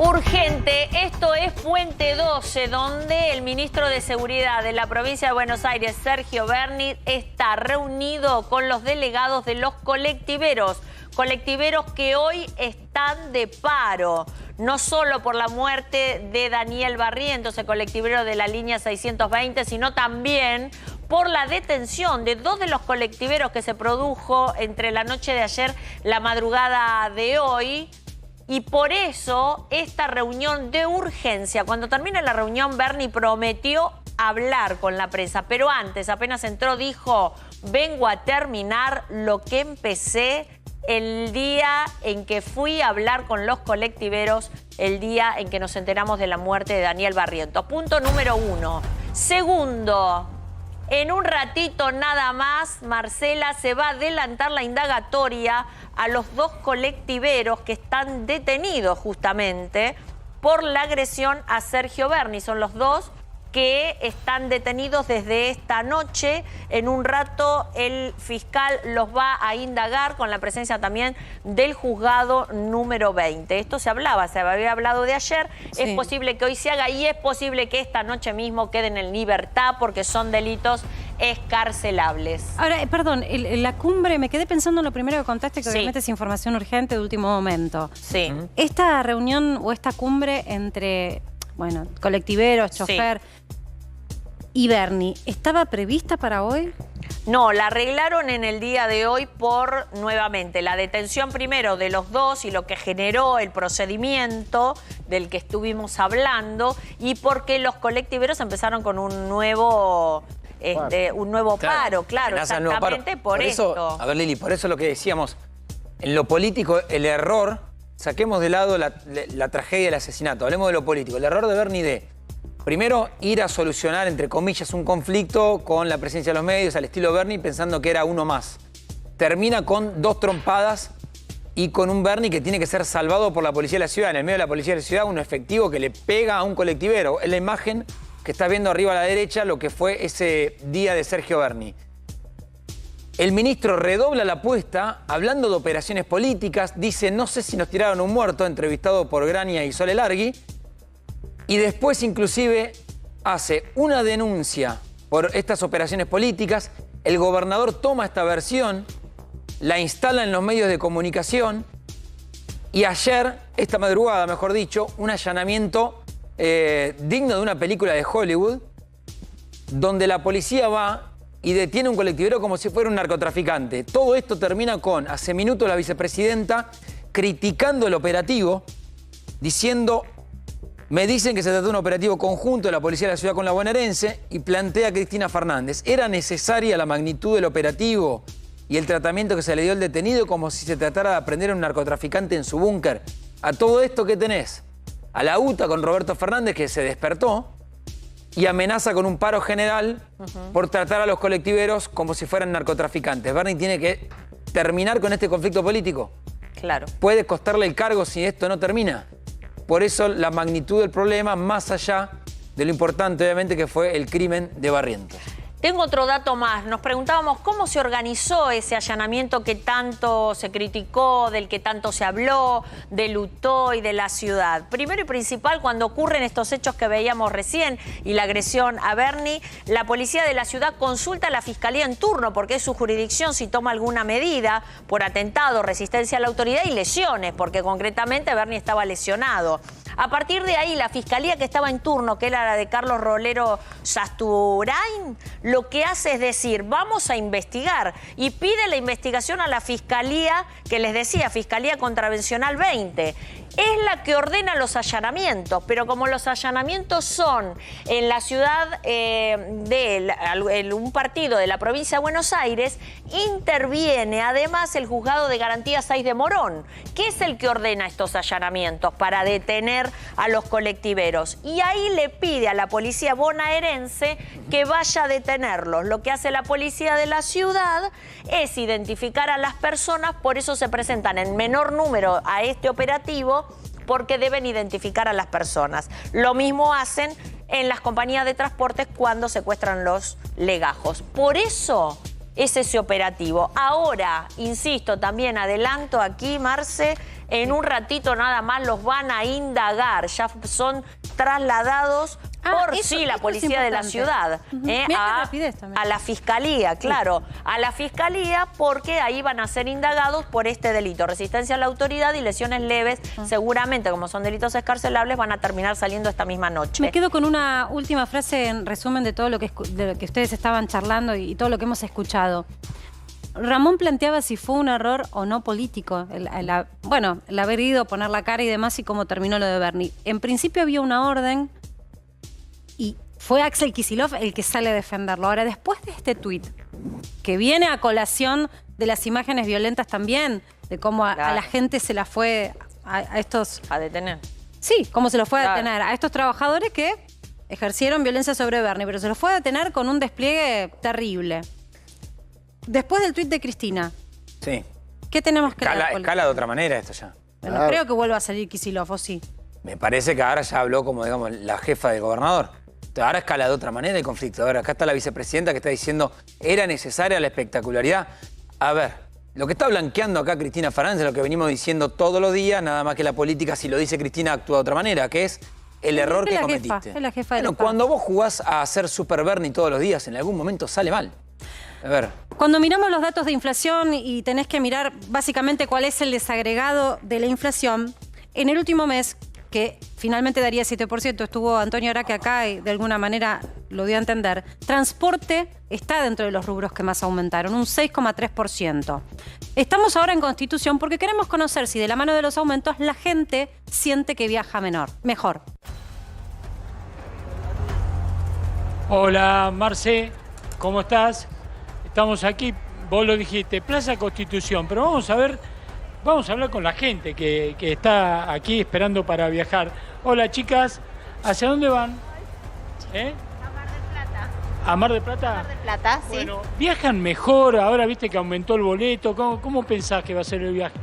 Urgente, esto es Puente 12, donde el ministro de Seguridad de la provincia de Buenos Aires, Sergio Berni, está reunido con los delegados de los colectiveros que hoy están de paro, no solo por la muerte de Daniel Barrientos, el colectivero de la línea 620, sino también por la detención de 2 de los colectiveros que se produjo entre la noche de ayer, la madrugada de hoy. Y por eso esta reunión de urgencia, cuando termine la reunión, Berni prometió hablar con la prensa, pero antes, apenas entró, dijo: vengo a terminar lo que empecé el día en que fui a hablar con los colectiveros, el día en que nos enteramos de la muerte de Daniel Barrientos. Punto número 1. Segundo, en un ratito nada más, Marcela, se va a adelantar la indagatoria a los 2 colectiveros que están detenidos justamente por la agresión a Sergio Berni. Son los 2 que están detenidos desde esta noche. En un rato el fiscal los va a indagar con la presencia también del juzgado número 20. Esto se había hablado de ayer. Sí. Es posible que hoy se haga y es posible que esta noche mismo queden en libertad porque son delitos escarcelables. Ahora, perdón, la cumbre, me quedé pensando en lo primero que contaste, que obviamente es información urgente de último momento. Sí. Esta reunión o esta cumbre entre, bueno, colectiveros, chofer y Berni, ¿estaba prevista para hoy? No, la arreglaron en el día de hoy por, nuevamente, la detención primero de los 2 y lo que generó el procedimiento del que estuvimos hablando, y porque los colectiveros empezaron con un nuevo paro, claro, exactamente por esto. A ver, Lili, por eso lo que decíamos, en lo político, el error, saquemos de lado la tragedia del asesinato, hablemos de lo político, el error de Berni primero, ir a solucionar, entre comillas, un conflicto con la presencia de los medios, al estilo Berni, pensando que era uno más. Termina con 2 trompadas y con un Berni que tiene que ser salvado por la policía de la ciudad. En el medio de la policía de la ciudad, un efectivo que le pega a un colectivero. Es la imagen que está viendo arriba a la derecha, lo que fue ese día de Sergio Berni. El ministro redobla la apuesta, hablando de operaciones políticas, dice: no sé si nos tiraron un muerto, entrevistado por Grania y Sole Largui. Y después inclusive hace una denuncia por estas operaciones políticas. El gobernador toma esta versión, la instala en los medios de comunicación y ayer, esta madrugada mejor dicho, un allanamiento digno de una película de Hollywood, donde la policía va y detiene a un colectivero como si fuera un narcotraficante. Todo esto termina con, hace minutos, la vicepresidenta criticando el operativo, diciendo: me dicen que se trató de un operativo conjunto de la policía de la ciudad con la bonaerense, y plantea a Cristina Fernández: ¿era necesaria la magnitud del operativo y el tratamiento que se le dio al detenido como si se tratara de aprender a un narcotraficante en su búnker? A todo esto, ¿qué tenés? A la UTA con Roberto Fernández, que se despertó, y amenaza con un paro general por tratar a los colectiveros como si fueran narcotraficantes. Bernie tiene que terminar con este conflicto político. Claro. Puede costarle el cargo si esto no termina. Por eso la magnitud del problema, más allá de lo importante, obviamente, que fue el crimen de Barrientos. Tengo otro dato más. Nos preguntábamos cómo se organizó ese allanamiento que tanto se criticó, del que tanto se habló, de Lutoy, de la ciudad. Primero y principal, cuando ocurren estos hechos que veíamos recién y la agresión a Bernie, la policía de la ciudad consulta a la fiscalía en turno porque es su jurisdicción si toma alguna medida por atentado, resistencia a la autoridad y lesiones, porque concretamente Bernie estaba lesionado. A partir de ahí, la fiscalía que estaba en turno, que era la de Carlos Rolero Sasturain, lo que hace es decir, vamos a investigar, y pide la investigación a la fiscalía, que les decía, Fiscalía Contravencional 20. Es la que ordena los allanamientos, pero como los allanamientos son en la ciudad de un partido de la provincia de Buenos Aires, interviene además el Juzgado de Garantía 6 de Morón, que es el que ordena estos allanamientos para detener a los colectiveros. Y ahí le pide a la policía bonaerense que vaya a detenerlos. Lo que hace la policía de la ciudad es identificar a las personas, por eso se presentan en menor número a este operativo, porque deben identificar a las personas. Lo mismo hacen en las compañías de transportes cuando secuestran los legajos. Por eso es ese operativo. Ahora, insisto, también adelanto aquí, Marce, en un ratito nada más los van a indagar. Ya son trasladados por la policía de la ciudad a la fiscalía, claro, a la fiscalía, porque ahí van a ser indagados por este delito, resistencia a la autoridad y lesiones leves. Seguramente, como son delitos escarcelables, van a terminar saliendo esta misma noche. Me quedo con una última frase en resumen de todo lo que ustedes estaban charlando y todo lo que hemos escuchado. Ramón planteaba si fue un error o no político, el haber ido a poner la cara y demás, y cómo terminó lo de Bernie. En principio había una orden y fue Axel Kicillof el que sale a defenderlo. Ahora, después de este tuit, que viene a colación de las imágenes violentas también, de cómo a la gente se la fue a estos... A detener. Sí, cómo se los fue a detener a estos trabajadores que ejercieron violencia sobre Bernie, pero se los fue a detener con un despliegue terrible. Después del tuit de Cristina, sí, ¿qué tenemos que hacer? Escala de otra manera esto ya. Bueno, creo que vuelva a salir Kicillof, ¿o sí? Me parece que ahora ya habló como, digamos, la jefa del gobernador. Ahora escala de otra manera el conflicto. Ahora, acá está la vicepresidenta que está diciendo, ¿era necesaria la espectacularidad? A ver, lo que está blanqueando acá Cristina Fernández es lo que venimos diciendo todos los días, nada más que la política, si lo dice Cristina, actúa de otra manera, que es el error que cometiste. Es la jefa del Estado. Cuando vos jugás a hacer Super Bernie todos los días, en algún momento sale mal. A ver. Cuando miramos los datos de inflación y tenés que mirar básicamente cuál es el desagregado de la inflación, en el último mes, que finalmente daría 7%, estuvo Antonio Araque acá y de alguna manera lo dio a entender, transporte está dentro de los rubros que más aumentaron, un 6,3%. Estamos ahora en Constitución porque queremos conocer si de la mano de los aumentos la gente siente que viaja mejor. Hola, Marce, ¿cómo estás? Estamos aquí, vos lo dijiste, Plaza Constitución, pero vamos a hablar con la gente que está aquí esperando para viajar. Hola, chicas, ¿hacia dónde van? ¿A Mar del Plata? ¿A Mar del Plata? Mar del Plata, sí. Bueno, ¿viajan mejor? Ahora viste que aumentó el boleto. ¿Cómo pensás que va a ser el viaje?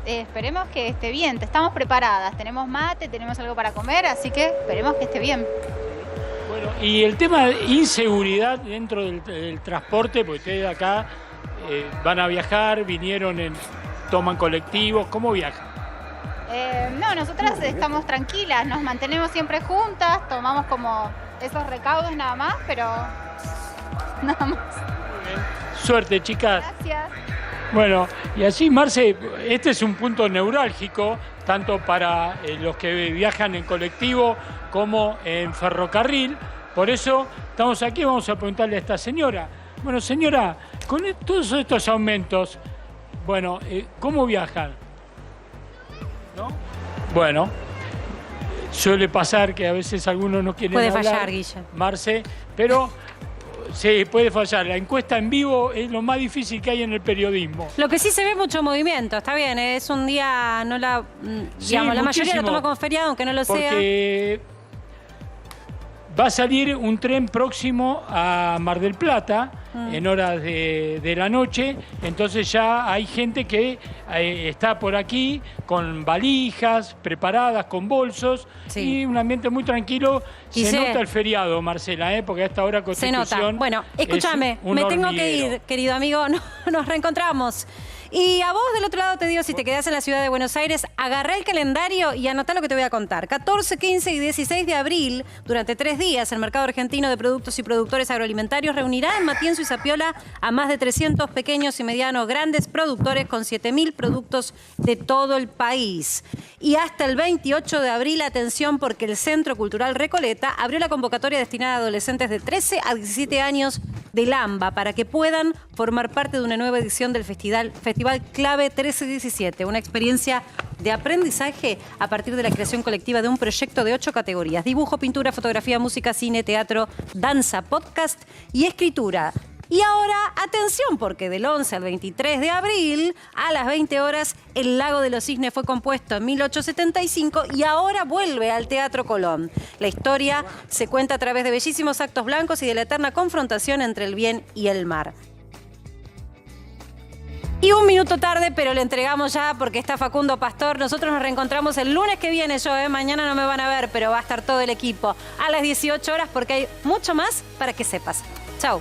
Esperemos que esté bien, estamos preparadas, tenemos mate, tenemos algo para comer, así que esperemos que esté bien. Bueno, y el tema de inseguridad dentro del transporte, porque ustedes acá van a viajar, toman colectivos, ¿cómo viajan? No, nosotras estamos tranquilas, nos mantenemos siempre juntas, tomamos como esos recaudos nada más, pero nada más. Suerte, chicas. Gracias. Bueno, y así, Marce, este es un punto neurálgico, tanto para los que viajan en colectivo como en ferrocarril. Por eso estamos aquí, vamos a preguntarle a esta señora. Bueno, señora, con todos estos aumentos, bueno, ¿cómo viajan? ¿No? Bueno, suele pasar que a veces algunos no quieren hablar. Puede fallar, Guilla. Marce, pero sí, puede fallar. La encuesta en vivo es lo más difícil que hay en el periodismo. Lo que sí se ve mucho movimiento, está bien, es un día, digamos, la mayoría lo toma como feriado, aunque no lo sea. Porque Va a salir un tren próximo a Mar del Plata en horas de la noche, entonces ya hay gente que está por aquí con valijas preparadas, con bolsos, y un ambiente muy tranquilo. Se nota el feriado, Marcela, porque a esta hora Constitución... Se nota. Bueno, escúchame, me tengo que ir, querido amigo, nos reencontramos. Y a vos del otro lado te digo, si te quedás en la ciudad de Buenos Aires, agarrá el calendario y anotá lo que te voy a contar. 14, 15 y 16 de abril, durante 3 días, el mercado argentino de productos y productores agroalimentarios reunirá en Matienzo y Zapiola a más de 300 pequeños y medianos grandes productores con 7.000 productos de todo el país. Y hasta el 28 de abril, atención, porque el Centro Cultural Recoleta abrió la convocatoria destinada a adolescentes de 13 a 17 años del AMBA para que puedan formar parte de una nueva edición del Festival Clave 1317, una experiencia de aprendizaje a partir de la creación colectiva de un proyecto de 8 categorías: dibujo, pintura, fotografía, música, cine, teatro, danza, podcast y escritura. Y ahora, atención, porque del 11 al 23 de abril, a las 20 horas, El Lago de los Cisnes fue compuesto en 1875 y ahora vuelve al Teatro Colón. La historia se cuenta a través de bellísimos actos blancos y de la eterna confrontación entre el bien y el mal. Y un minuto tarde, pero le entregamos ya porque está Facundo Pastor. Nosotros nos reencontramos el lunes que viene. Mañana no me van a ver, pero va a estar todo el equipo a las 18 horas porque hay mucho más para que sepas. Chau.